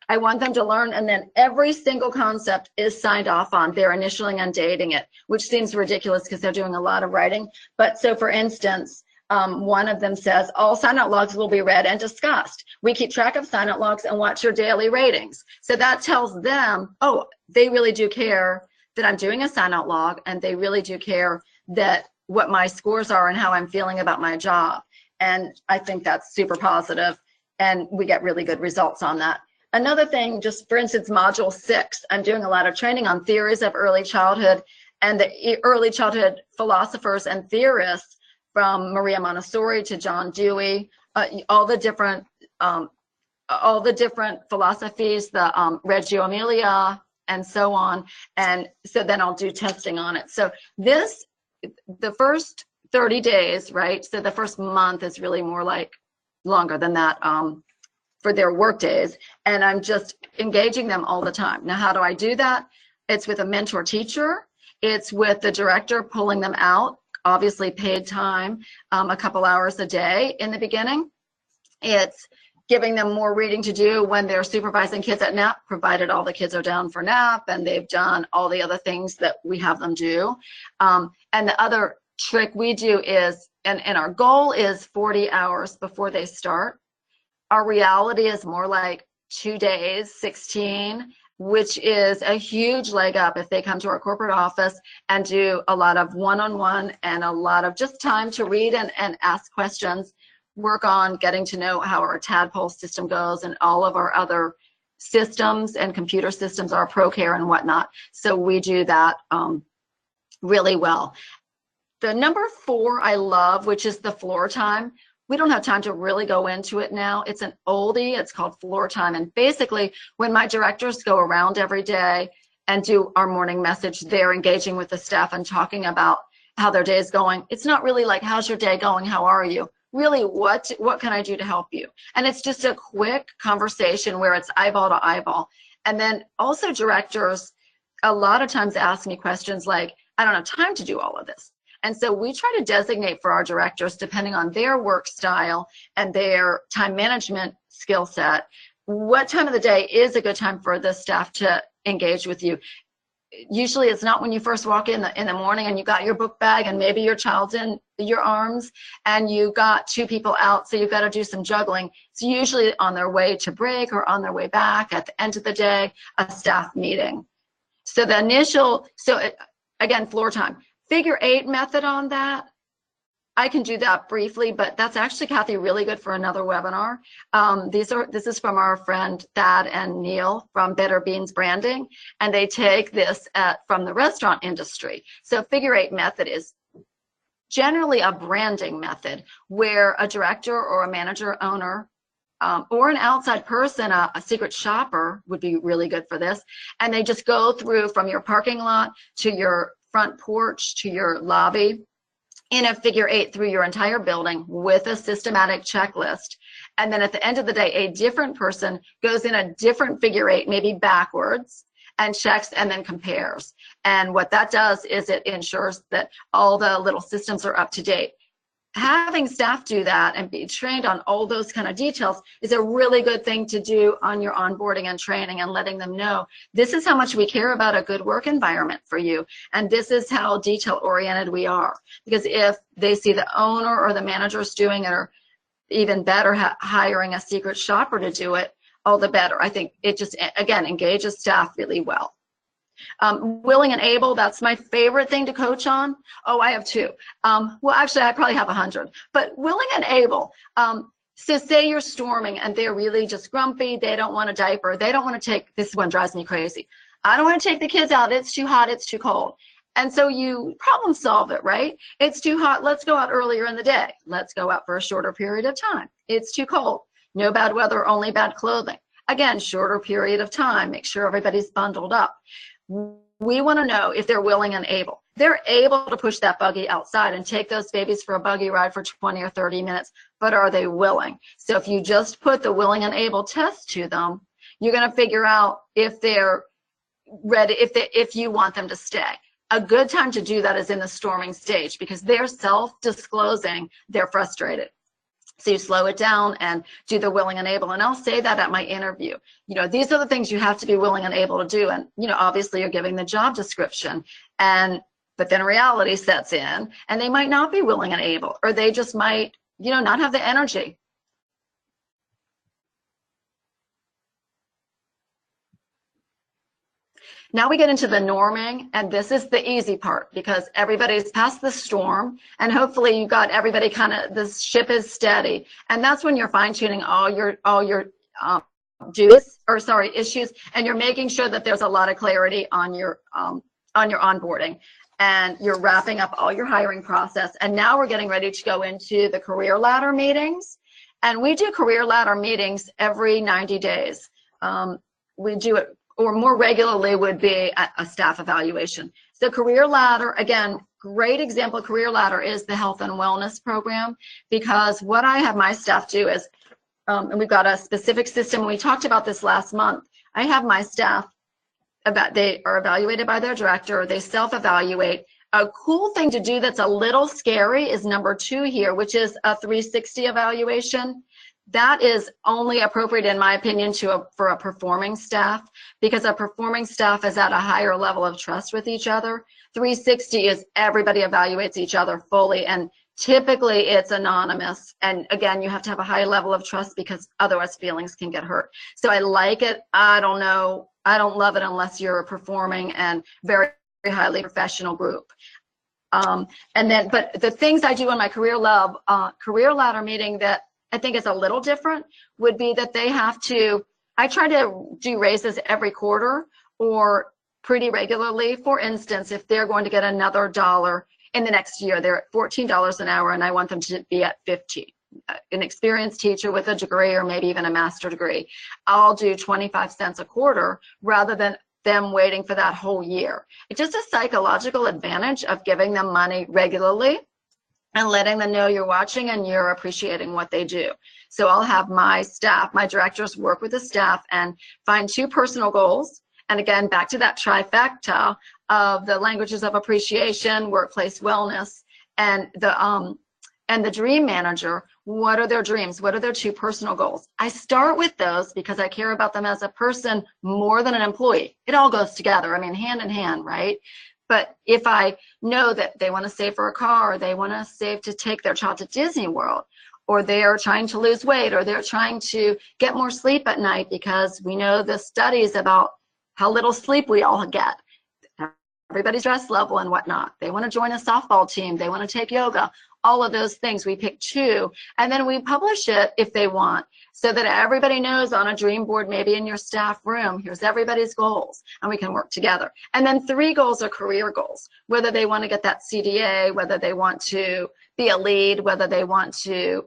I want them to learn, and then every single concept is signed off on. They're initialing and dating it, which seems ridiculous because they're doing a lot of writing. But so for instance, one of them says, all sign-out logs will be read and discussed. We keep track of sign-out logs and watch your daily ratings. So that tells them, oh, they really do care that I'm doing a sign-out log, and they really do care that what my scores are and how I'm feeling about my job. And I think that's super positive, and we get really good results on that. Another thing, just for instance, module 6, I'm doing a lot of training on theories of early childhood and the early childhood philosophers and theorists, from Maria Montessori to John Dewey, all the different philosophies, the Reggio Emilia, and so on. And so then I'll do testing on it. So this, the first 30 days, right? So the first month is really more like longer than that. For their work days, and I'm just engaging them all the time. Now, how do I do that? It's with a mentor teacher. It's with the director pulling them out, obviously paid time, a couple hours a day in the beginning. It's giving them more reading to do when they're supervising kids at nap, provided all the kids are down for nap and they've done all the other things that we have them do. And the other trick we do is, and our goal is 40 hours before they start. Our reality is more like 2 days, 16, which is a huge leg up if they come to our corporate office and do a lot of one-on-one and a lot of just time to read and ask questions, work on getting to know how our tadpole system goes and all of our other systems and computer systems, our ProCare and whatnot. So we do that really well. The number 4 I love, which is the floor time. We don't have time to really go into it now. It's an oldie. It's called floor time. And basically, when my directors go around every day and do our morning message, they're engaging with the staff and talking about how their day is going. It's not really like, how's your day going? How are you? Really, what can I do to help you? And it's just a quick conversation where it's eyeball to eyeball. And then also directors a lot of times ask me questions like, I don't have time to do all of this. And so we try to designate for our directors, depending on their work style and their time management skill set, what time of the day is a good time for the staff to engage with you. Usually it's not when you first walk in the morning and you got your book bag and maybe your child's in your arms and you got 2 people out, so you've got to do some juggling. It's usually on their way to break or on their way back at the end of the day, a staff meeting. So the initial, again, floor time. Figure 8 method on that, I can do that briefly, but that's actually, Kathe, really good for another webinar. This is from our friend Thad and Neil from Better Beans Branding, and they take this from the restaurant industry. So figure 8 method is generally a branding method where a director or a manager, owner, or an outside person, a secret shopper would be really good for this, and they just go through from your parking lot to your front porch to your lobby in a figure 8 through your entire building with a systematic checklist. And then at the end of the day, a different person goes in a different figure 8, maybe backwards, and checks and then compares. And what that does is it ensures that all the little systems are up to date. having staff do that and be trained on all those kind of details is a really good thing to do on your onboarding and training, and letting them know this is how much we care about a good work environment for you, and this is how detail oriented we are. Because if they see the owner or the managers doing it, or even better, hiring a secret shopper to do it, all the better. I think it just, again, engages staff really well. Willing and able, that's my favorite thing to coach on. Oh, I have two. Well, actually, I probably have 100. But willing and able. So say you're storming and they're really just grumpy. They don't want a diaper. They don't want to take, this one drives me crazy. I don't want to take the kids out. It's too hot. It's too cold. And so you problem solve it, right? It's too hot. Let's go out earlier in the day. Let's go out for a shorter period of time. It's too cold. No bad weather, only bad clothing. Again, shorter period of time. Make sure everybody's bundled up. We want to know if they're willing and able. They're able to push that buggy outside and take those babies for a buggy ride for 20 or 30 minutes, but are they willing? So if you just put the willing and able test to them, you're going to figure out if they're ready, if you want them to stay. A good time to do that is in the storming stage, because they're self-disclosing they're frustrated. So you slow it down and do the willing and able. And I'll say that at my interview. You know, these are the things you have to be willing and able to do. And, you know, obviously you're giving the job description, but then reality sets in and they might not be willing and able, or they just might, you know, not have the energy. Now we get into the norming, and this is the easy part because everybody's past the storm, and hopefully you got everybody kind of, the ship is steady, and that's when you're fine-tuning all your issues, and you're making sure that there's a lot of clarity on your onboarding, and you're wrapping up all your hiring process. And now we're getting ready to go into the career ladder meetings, and we do career ladder meetings every 90 days. We do it, or more regularly would be a staff evaluation. So career ladder, again, great example of career ladder is the health and wellness program, because what I have my staff do is, and we've got a specific system, we talked about this last month. I have my staff, they are evaluated by their director, they self-evaluate. A cool thing to do that's a little scary is number 2 here, which is a 360 evaluation. That is only appropriate, in my opinion, for a performing staff, because a performing staff is at a higher level of trust with each other. 360 is everybody evaluates each other fully, and typically it's anonymous. And again, you have to have a high level of trust because otherwise feelings can get hurt. So I like it. I don't know. I don't love it unless you're a performing and very, very highly professional group. But the things I do in my career ladder meeting that I think is a little different would be that they have to, I try to do raises every quarter or pretty regularly. For instance, if they're going to get another $1 in the next year, they're at $14 an hour and I want them to be at 15. An experienced teacher with a degree or maybe even a master's degree, I'll do 25 cents a quarter rather than them waiting for that whole year. It's just a psychological advantage of giving them money regularly and letting them know you're watching and you're appreciating what they do. So I'll have my staff, my directors work with the staff and find 2 personal goals. And again, back to that trifecta of the languages of appreciation, workplace wellness, and the dream manager. What are their dreams? What are their 2 personal goals? I start with those because I care about them as a person more than an employee. It all goes together. I mean, hand in hand, right? But if I know that they want to save for a car, or they want to save to take their child to Disney World, or they are trying to lose weight, or they're trying to get more sleep at night, because we know the studies about how little sleep we all get, everybody's stress level and whatnot. They want to join a softball team. They want to take yoga. All of those things. We pick 2, and then we publish it if they want, so that everybody knows on a dream board, maybe in your staff room, here's everybody's goals, and we can work together. And then 3 goals are career goals, whether they want to get that CDA, whether they want to be a lead, whether they want to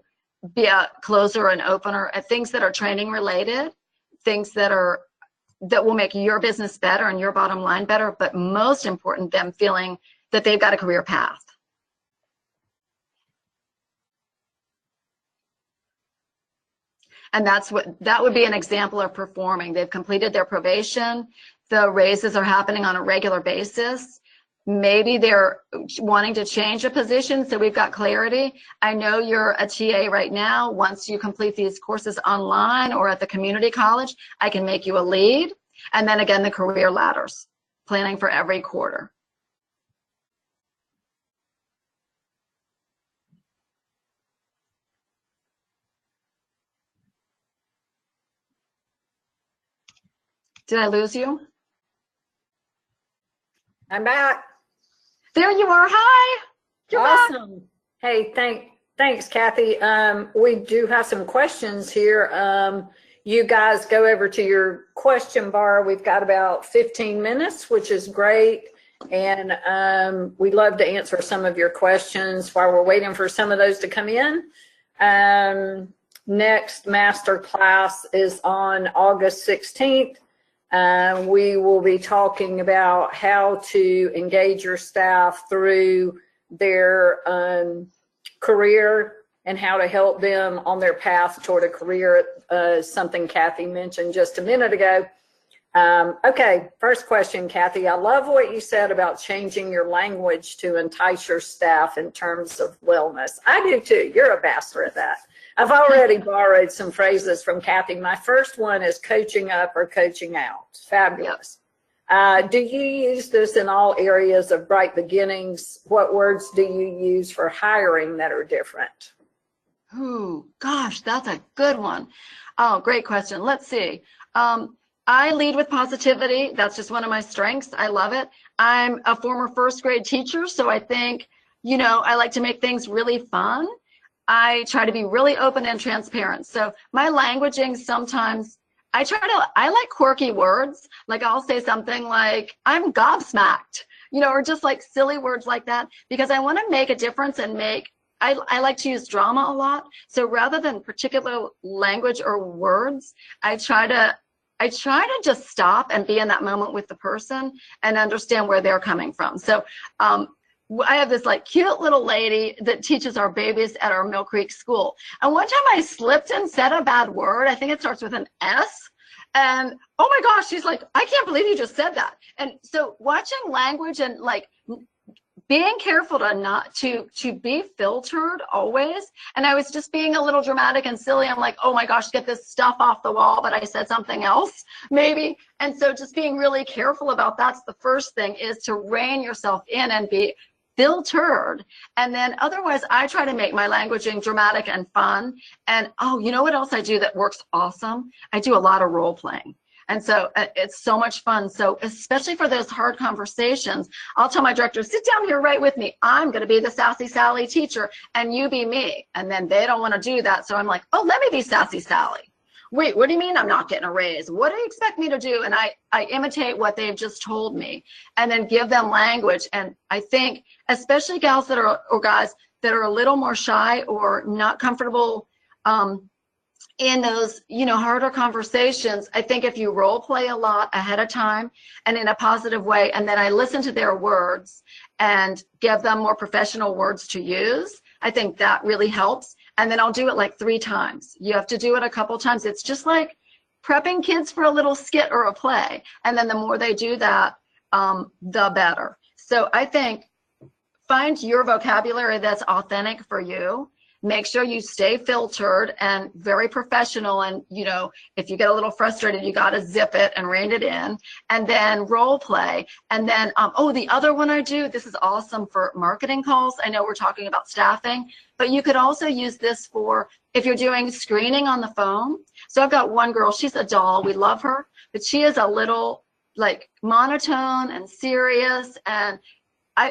be a closer, an opener, things that are training related, things that will make your business better and your bottom line better, but most important, them feeling that they've got a career path. And that would be an example of performing. They've completed their probation. The raises are happening on a regular basis. maybe they're wanting to change a position, so we've got clarity. I know you're a TA right now. Once you complete these courses online or at the community college, I can make you a lead. And then again, the career ladders, planning for every quarter. Did I lose you? I'm back. There you are. Hi. You're Awesome. back. Hey, thanks, Kathy. We do have some questions here. You guys go over to your question bar. We've got about 15 minutes, which is great. And we'd love to answer some of your questions while we're waiting for some of those to come in. Next master class is on August 16th. We will be talking about how to engage your staff through their career and how to help them on their path toward a career, something Kathy mentioned just a minute ago. Okay, first question, Kathy. I love what you said about changing your language to entice your staff in terms of wellness. I do too. You're a master at that. I've already borrowed some phrases from Kathy. My first one is coaching up or coaching out. Fabulous. Do you use this in all areas of Bright Beginnings? What words do you use for hiring that are different? Ooh, gosh, that's a good one. Oh, great question. Let's see. I lead with positivity. That's just one of my strengths. I love it. I'm a former first grade teacher, so I think, you know, I like to make things really fun. I try to be really open and transparent. So my languaging sometimes, I like quirky words. Like I'll say something like, I'm gobsmacked, you know, or just like silly words like that, because I want to make a difference and I like to use drama a lot. So rather than particular language or words, I try to just stop and be in that moment with the person and understand where they're coming from. So I have this like cute little lady that teaches our babies at our Mill Creek school. And one time I slipped and said a bad word. I think it starts with an S. And oh my gosh, she's like, I can't believe you just said that. And so watching language and like being careful to be filtered always. And I was just being a little dramatic and silly. I'm like, oh my gosh, get this stuff off the wall, but I said something else maybe. And so just being really careful about that's the first thing, is to rein yourself in and be filtered. And then otherwise I try to make my languaging dramatic and fun. And oh, you know what else I do that works awesome? I do a lot of role playing. And so it's so much fun. So especially for those hard conversations, I'll tell my director, sit down here right with me. I'm going to be the Sassy Sally teacher and you be me. And then they don't want to do that. So I'm like, oh, let me be Sassy Sally. Wait, what do you mean I'm not getting a raise? What do you expect me to do? And I imitate what they've just told me and then give them language. And I think especially gals that are, or guys that are a little more shy or not comfortable in those, you know, harder conversations, I think if you role play a lot ahead of time and in a positive way, and then I listen to their words and give them more professional words to use, I think that really helps. And then I'll do it like 3 times. You have to do it a couple times. It's just like prepping kids for a little skit or a play. And then the more they do that, the better. So I think find your vocabulary that's authentic for you. Make sure you stay filtered and very professional. And, you know, if you get a little frustrated, you got to zip it and rein it in, and then role play. And then, oh, the other one I do, this is awesome for marketing calls. I know we're talking about staffing, but you could also use this for if you're doing screening on the phone. So I've got one girl, she's a doll. We love her, but she is a little like monotone and serious. And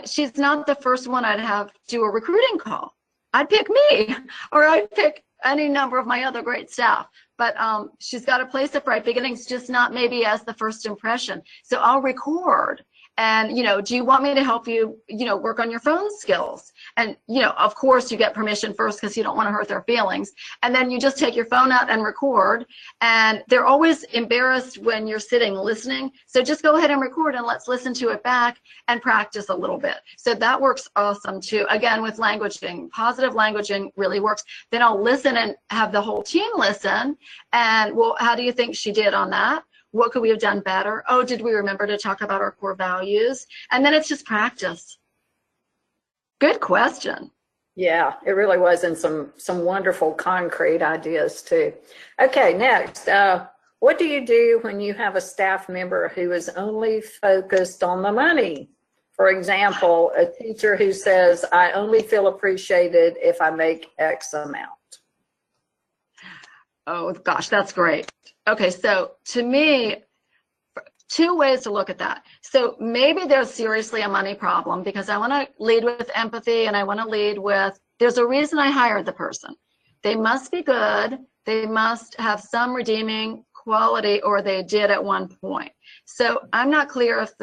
she's not the first one I'd have do a recruiting call. I'd pick me, or I'd pick any number of my other great staff. But she's got a place at Bright Beginnings, just not maybe as the first impression. So I'll record. And, you know, do you want me to help you, you know, work on your phone skills? And, you know, of course you get permission first because you don't want to hurt their feelings. And then you just take your phone out and record. And they're always embarrassed when you're sitting listening. So just go ahead and record and let's listen to it back and practice a little bit. So that works awesome too. Again, with languaging, positive languaging really works. Then I'll listen and have the whole team listen. And well, how do you think she did on that? what could we have done better? Oh, did we remember to talk about our core values? And then it's just practice. Good question. Yeah, it really was, and some wonderful concrete ideas too. Okay, next, what do you do when you have a staff member who is only focused on the money? For example, a teacher who says, I only feel appreciated if I make X amount. Oh gosh, that's great. Okay, so to me, two ways to look at that. So maybe there's seriously a money problem, because I want to lead with empathy, and I want to lead with, there's a reason I hired the person. They must be good. They must have some redeeming quality, or they did at one point. So I'm not clear if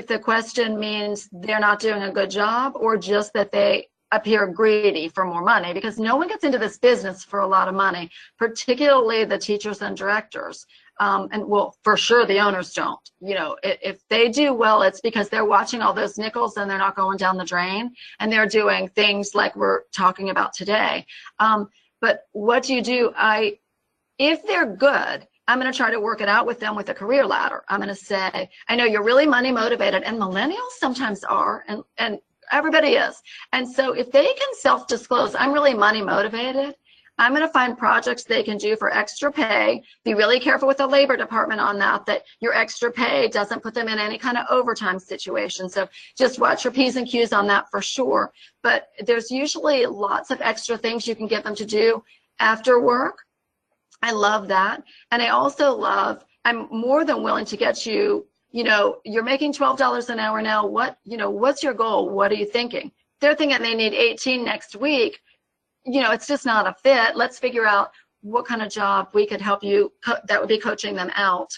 the question means they're not doing a good job, or just that they appear greedy for more money, because no one gets into this business for a lot of money, particularly the teachers and directors. And well, for sure the owners don't. You know, if they do well, it's because they're watching all those nickels and they're not going down the drain, and they're doing things like we're talking about today. But what do you do? If they're good, I'm going to try to work it out with them with a career ladder. I'm going to say, I know you're really money motivated, and millennials sometimes are, and everybody is. And so if they can self-disclose, I'm really money motivated, I'm going to find projects they can do for extra pay. Be really careful with the labor department on that your extra pay doesn't put them in any kind of overtime situation. So just watch your P's and Q's on that for sure. But there's usually lots of extra things you can get them to do after work. I love that. And I also love, I'm more than willing to get you, you know, you're making $12 an hour now. What's your goal? What are you thinking? They're thinking they need 18 next week. You know, it's just not a fit. Let's figure out what kind of job we could help you, that would be coaching them out.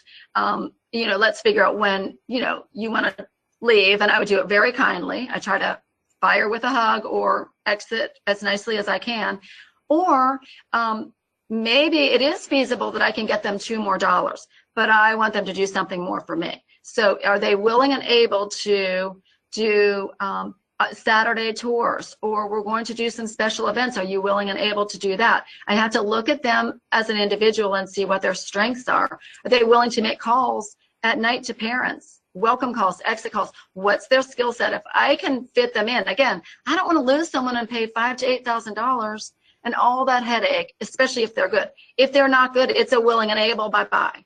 You know, let's figure out when, you know, you want to leave, and I would do it very kindly. I try to fire with a hug or exit as nicely as I can. Or maybe it is feasible that I can get them $2 more, but I want them to do something more for me. So are they willing and able to do Saturday tours, or we're going to do some special events? Are you willing and able to do that? I have to look at them as an individual and see what their strengths are. Are they willing to make calls at night to parents? Welcome calls, exit calls. What's their skill set? If I can fit them in, again, I don't want to lose someone and pay $5,000 to $8,000 and all that headache, especially if they're good. If they're not good, it's a willing and able, bye-bye.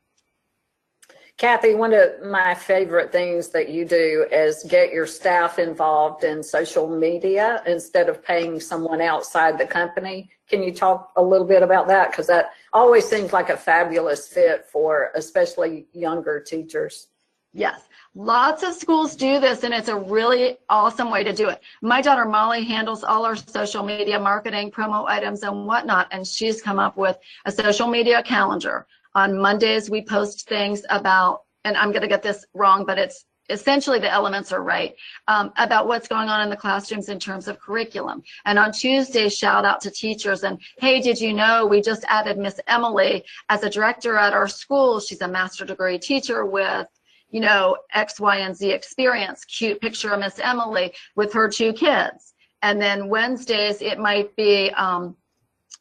Kathe, one of my favorite things that you do is get your staff involved in social media instead of paying someone outside the company. Can you talk a little bit about that? Because that always seems like a fabulous fit for especially younger teachers. Yes, lots of schools do this, and it's a really awesome way to do it. My daughter Molly handles all our social media marketing, promo items, and whatnot, and she's come up with a social media calendar. On Mondays, we post things about, and I'm going to get this wrong, but it's essentially the elements are right, about what's going on in the classrooms in terms of curriculum. And on Tuesdays, shout out to teachers and, hey, did you know we just added Miss Emily as a director at our school? She's a master's degree teacher with, you know, X, Y, and Z experience. Cute picture of Miss Emily with her 2 kids. And then Wednesdays, it might be,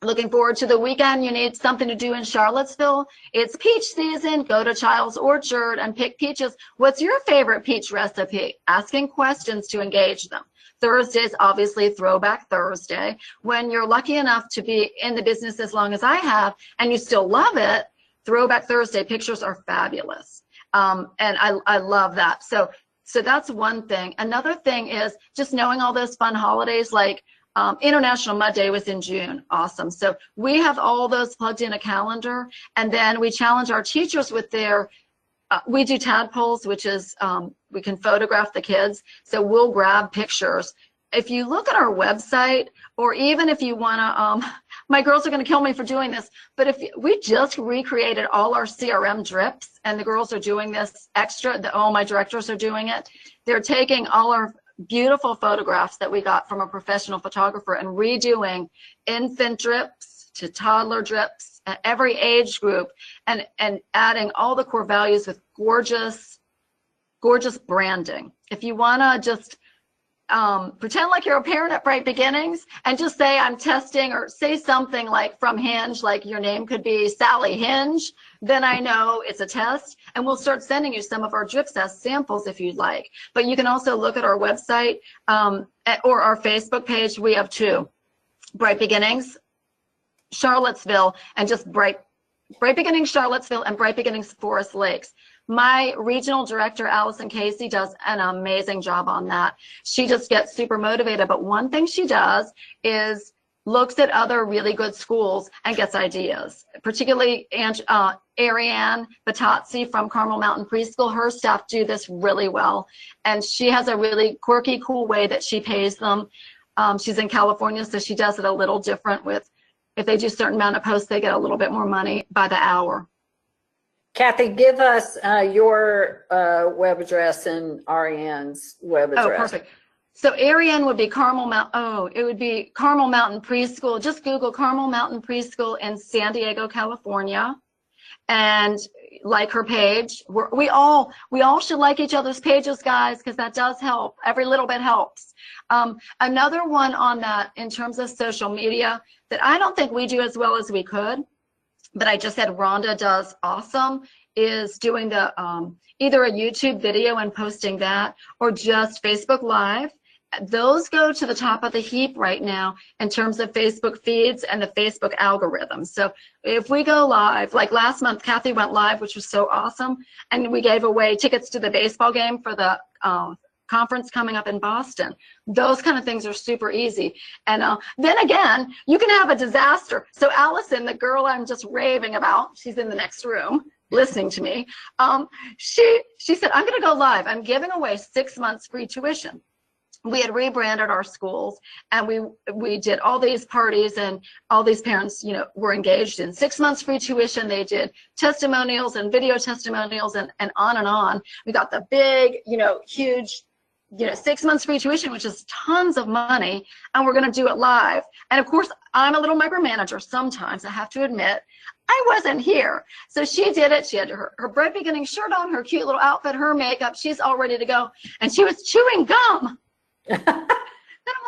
looking forward to the weekend, you need something to do in Charlottesville. It's peach season. Go to Child's Orchard and pick peaches. What's your favorite peach recipe? Asking questions to engage them. Thursdays, obviously, Throwback Thursday. When you're lucky enough to be in the business as long as I have and you still love it, Throwback Thursday pictures are fabulous. And I love that. So that's one thing. Another thing is just knowing all those fun holidays, like International Mud Day was in June. Awesome. So we have all those plugged in a calendar, and then we challenge our teachers with their, we do tadpoles, which is, we can photograph the kids. So we'll grab pictures. If you look at our website, or even if you want to, my girls are going to kill me for doing this, but if we just recreated all our CRM drips, and the girls are doing this extra, all my directors are doing it. They're taking all our beautiful photographs that we got from a professional photographer and redoing infant drips to toddler drips, every age group, and adding all the core values with gorgeous branding. If you want to just pretend like you're a parent at Bright Beginnings and just say I'm testing, or say something like from Hinge, like your name could be Sally Hinge. Then I know it's a test, and we'll start sending you some of our drip test samples if you'd like. But you can also look at our website or our Facebook page. We have two, Bright Beginnings Charlottesville, and just Bright Beginnings Charlottesville and Bright Beginnings Forest Lakes. My regional director, Allison Casey, does an amazing job on that. She just gets super motivated. But one thing she does is looks at other really good schools and gets ideas, particularly Ariane Batazzi from Carmel Mountain Preschool. Her staff do this really well. And she has a really quirky, cool way that she pays them. She's in California, so she does it a little different with, if they do a certain amount of posts, they get a little bit more money by the hour. Kathe, give us your web address and Ariane's web address. Oh, perfect. So Ariane would be Carmel Mountain. It would be Carmel Mountain Preschool. Just Google Carmel Mountain Preschool in San Diego, California, and like her page. We all should like each other's pages, guys, because that does help. Every little bit helps. Another one on that in terms of social media that I don't think we do as well as we could, but I just said Rhonda does awesome, is doing the either a YouTube video and posting that, or just Facebook Live. Those go to the top of the heap right now in terms of Facebook feeds and the Facebook algorithm. So if we go live, like last month, Kathe went live, which was so awesome, and we gave away tickets to the baseball game for the conference coming up in Boston. Those kind of things are super easy. And then again, you can have a disaster. So Allison, the girl I'm just raving about, she's in the next room listening to me. She said, I'm going to go live. I'm giving away 6 months free tuition. We had rebranded our schools, and we did all these parties, and all these parents, were engaged in 6 months free tuition. They did testimonials and video testimonials and on and on. We got the big, huge, 6 months free tuition, which is tons of money, and we're going to do it live. And of course, I'm a little micromanager sometimes, I have to admit. I wasn't here. So she did it. She had her Bright Beginning shirt on, her cute little outfit, her makeup. She's all ready to go. And she was chewing gum. And I'm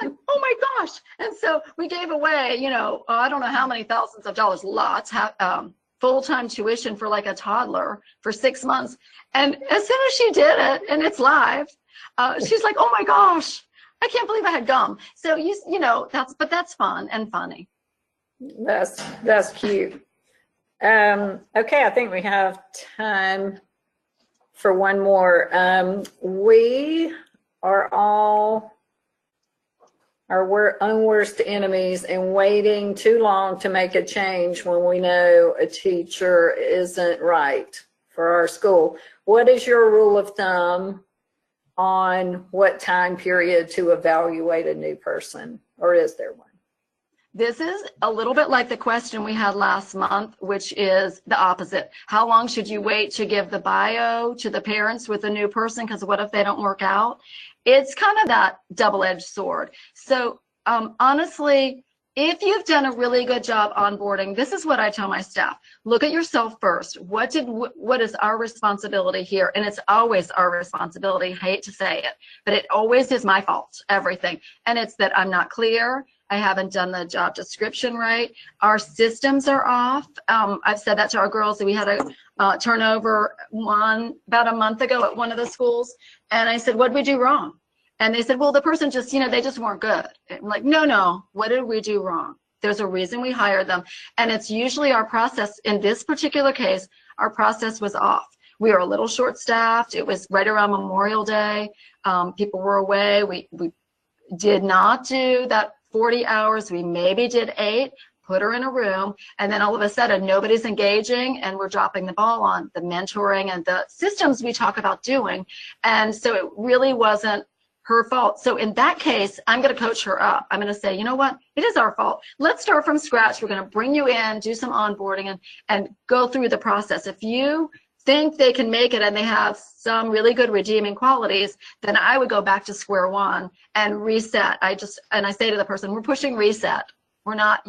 like, oh my gosh. And so we gave away, I don't know how many thousands of dollars, lots, full-time tuition for like a toddler for 6 months. And as soon as she did it, and it's live, she's like, oh my gosh, I can't believe I had gum. So, that's fun and funny. That's cute. Okay, I think we have time for one more. We are all our own worst enemies and waiting too long to make a change when we know a teacher isn't right for our school. What is your rule of thumb on what time period to evaluate a new person, or is there one? This is a little bit like the question we had last month, which is the opposite. How long should you wait to give the bio to the parents with a new person? Because what if they don't work out? It's kind of that double-edged sword. So honestly, if you've done a really good job onboarding, this is what I tell my staff. Look at yourself first. What is our responsibility here? And it's always our responsibility. I hate to say it, but it always is my fault, everything. And it's that I'm not clear. I haven't done the job description right. Our systems are off. I've said that to our girls. We had a turnover about a month ago at one of the schools. And I said, what did we do wrong? And they said, well, the person just, they just weren't good. I'm like, no, what did we do wrong? There's a reason we hired them. And it's usually our process. In this particular case, our process was off. We were a little short-staffed. It was right around Memorial Day. People were away. We did not do that 40 hours. We maybe did 8, put her in a room, and then all of a sudden nobody's engaging, and we're dropping the ball on the mentoring and the systems we talk about doing. And so it really wasn't her fault. So in that case, I'm going to coach her up. I'm going to say, you know what? It is our fault. Let's start from scratch. We're going to bring you in, do some onboarding, and go through the process. If you think they can make it and they have some really good redeeming qualities, then I would go back to square one and reset. I say to the person, we're pushing reset. We're not,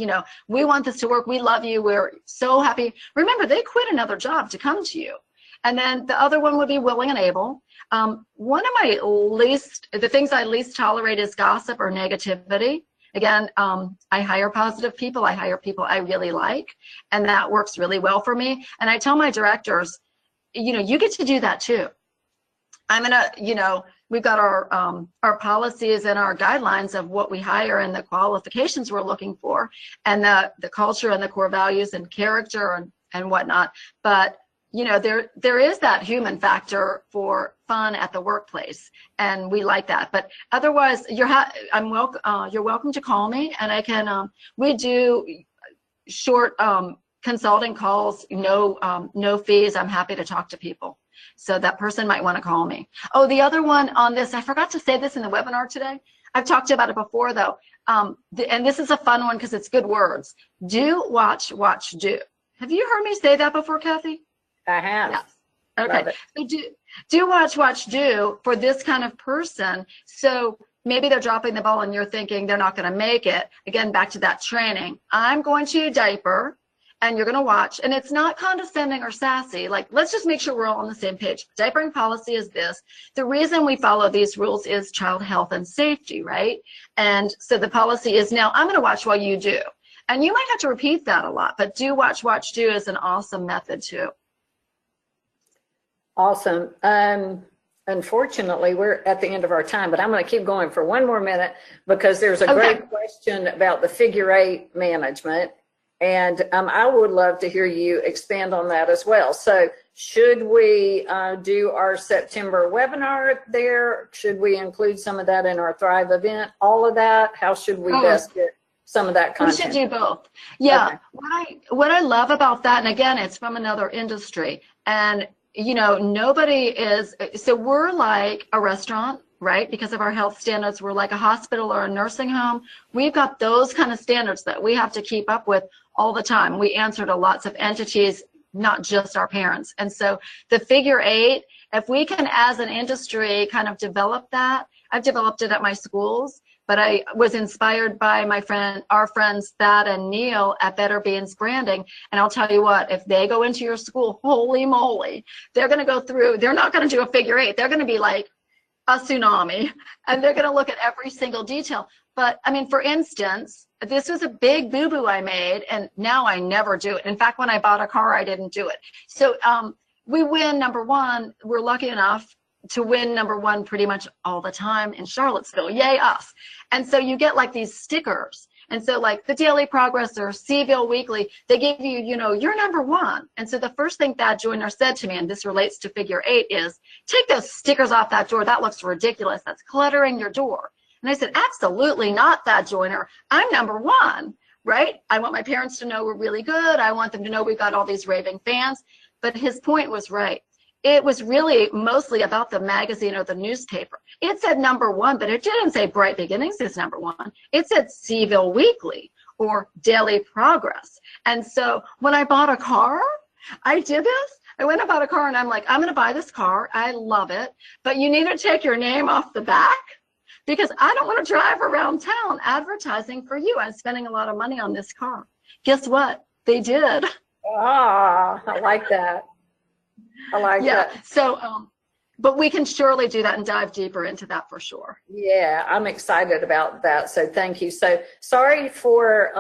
we want this to work. We love you. We're so happy. Remember, they quit another job to come to you. And then the other one would be willing and able. One of the things I least tolerate is gossip or negativity. Again, I hire positive people. I hire people I really like, and that works really well for me. And I tell my directors, you get to do that too. I'm gonna, we've got our policies and our guidelines of what we hire and the qualifications we're looking for, and the culture and the core values and character and whatnot. But there is that human factor for fun at the workplace, and we like that. But otherwise, you're welcome to call me, and I can. We do short consulting calls, no fees. I'm happy to talk to people. So that person might want to call me. Oh, the other one on this, I forgot to say this in the webinar today. I've talked about it before though, and this is a fun one because it's good words. Do, watch, do. Have you heard me say that before, Kathe? I have. Yes. Okay. So do, watch, do for this kind of person. So maybe they're dropping the ball and you're thinking they're not going to make it. Again, back to that training. I'm going to diaper and you're going to watch. And it's not condescending or sassy. Like, let's just make sure we're all on the same page. Diapering policy is this. The reason we follow these rules is child health and safety, right? And so the policy is now, I'm going to watch while you do. And you might have to repeat that a lot, but do, watch, do is an awesome method too. Awesome. Unfortunately, we're at the end of our time, but I'm going to keep going for one more minute because there's a great question about the figure 8 management. And I would love to hear you expand on that as well. So should we do our September webinar there? Should we include some of that in our Thrive event? All of that? How should we best get some of that content? We should do both. Yeah. Okay. What I love about that, and again, it's from another industry, and nobody is, so we're like a restaurant, right? Because of our health standards, we're like a hospital or a nursing home. We've got those kind of standards that we have to keep up with all the time. We answer to lots of entities, not just our parents. And so the figure 8, if we can, as an industry, kind of develop that, I've developed it at my schools, but I was inspired by our friends Thad and Neil at Better Beans Branding. And I'll tell you what, if they go into your school, holy moly, they're going to go through, they're not going to do a figure 8. They're going to be like a tsunami, and they're going to look at every single detail. But I mean, for instance, this was a big boo-boo I made, and now I never do it. In fact, when I bought a car, I didn't do it. So we win number 1. We're lucky enough to win number 1 pretty much all the time in Charlottesville. Yay us. And so you get like these stickers. And so like the Daily Progress or Seville Weekly, they give you, you're number 1. And so the first thing Thad Joyner said to me, and this relates to figure 8, is take those stickers off that door. That looks ridiculous. That's cluttering your door. And I said, absolutely not, Thad Joyner. I'm number 1, right? I want my parents to know we're really good. I want them to know we've got all these raving fans. But his point was right. It was really mostly about the magazine or the newspaper. It said number 1, but it didn't say Bright Beginnings is number 1. It said Seville Weekly or Daily Progress. And so when I bought a car, I did this. I went and bought a car, and I'm like, I'm going to buy this car. I love it. But you need to take your name off the back because I don't want to drive around town advertising for you. I'm spending a lot of money on this car. Guess what? They did. Ah, I like that. I like that. So, but we can surely do that and dive deeper into that for sure. Yeah, I'm excited about that. So thank you. So sorry for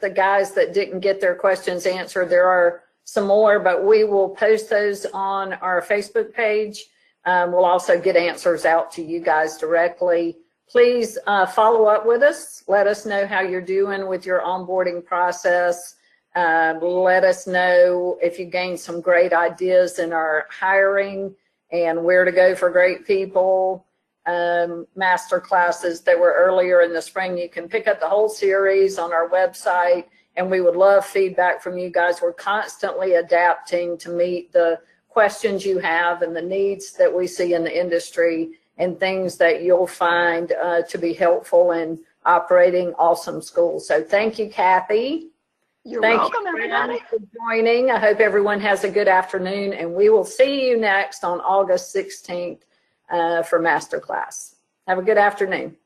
the guys that didn't get their questions answered. There are some more, but we will post those on our Facebook page. We'll also get answers out to you guys directly. Please follow up with us. Let us know how you're doing with your onboarding process. Let us know if you gained some great ideas in our hiring and where to go for great people. Master classes that were earlier in the spring. You can pick up the whole series on our website, and we would love feedback from you guys. We're constantly adapting to meet the questions you have and the needs that we see in the industry and things that you'll find to be helpful in operating awesome schools. So thank you, Kathe. You're welcome, everybody, for joining. I hope everyone has a good afternoon, and we will see you next on August 16th for Masterclass. Have a good afternoon.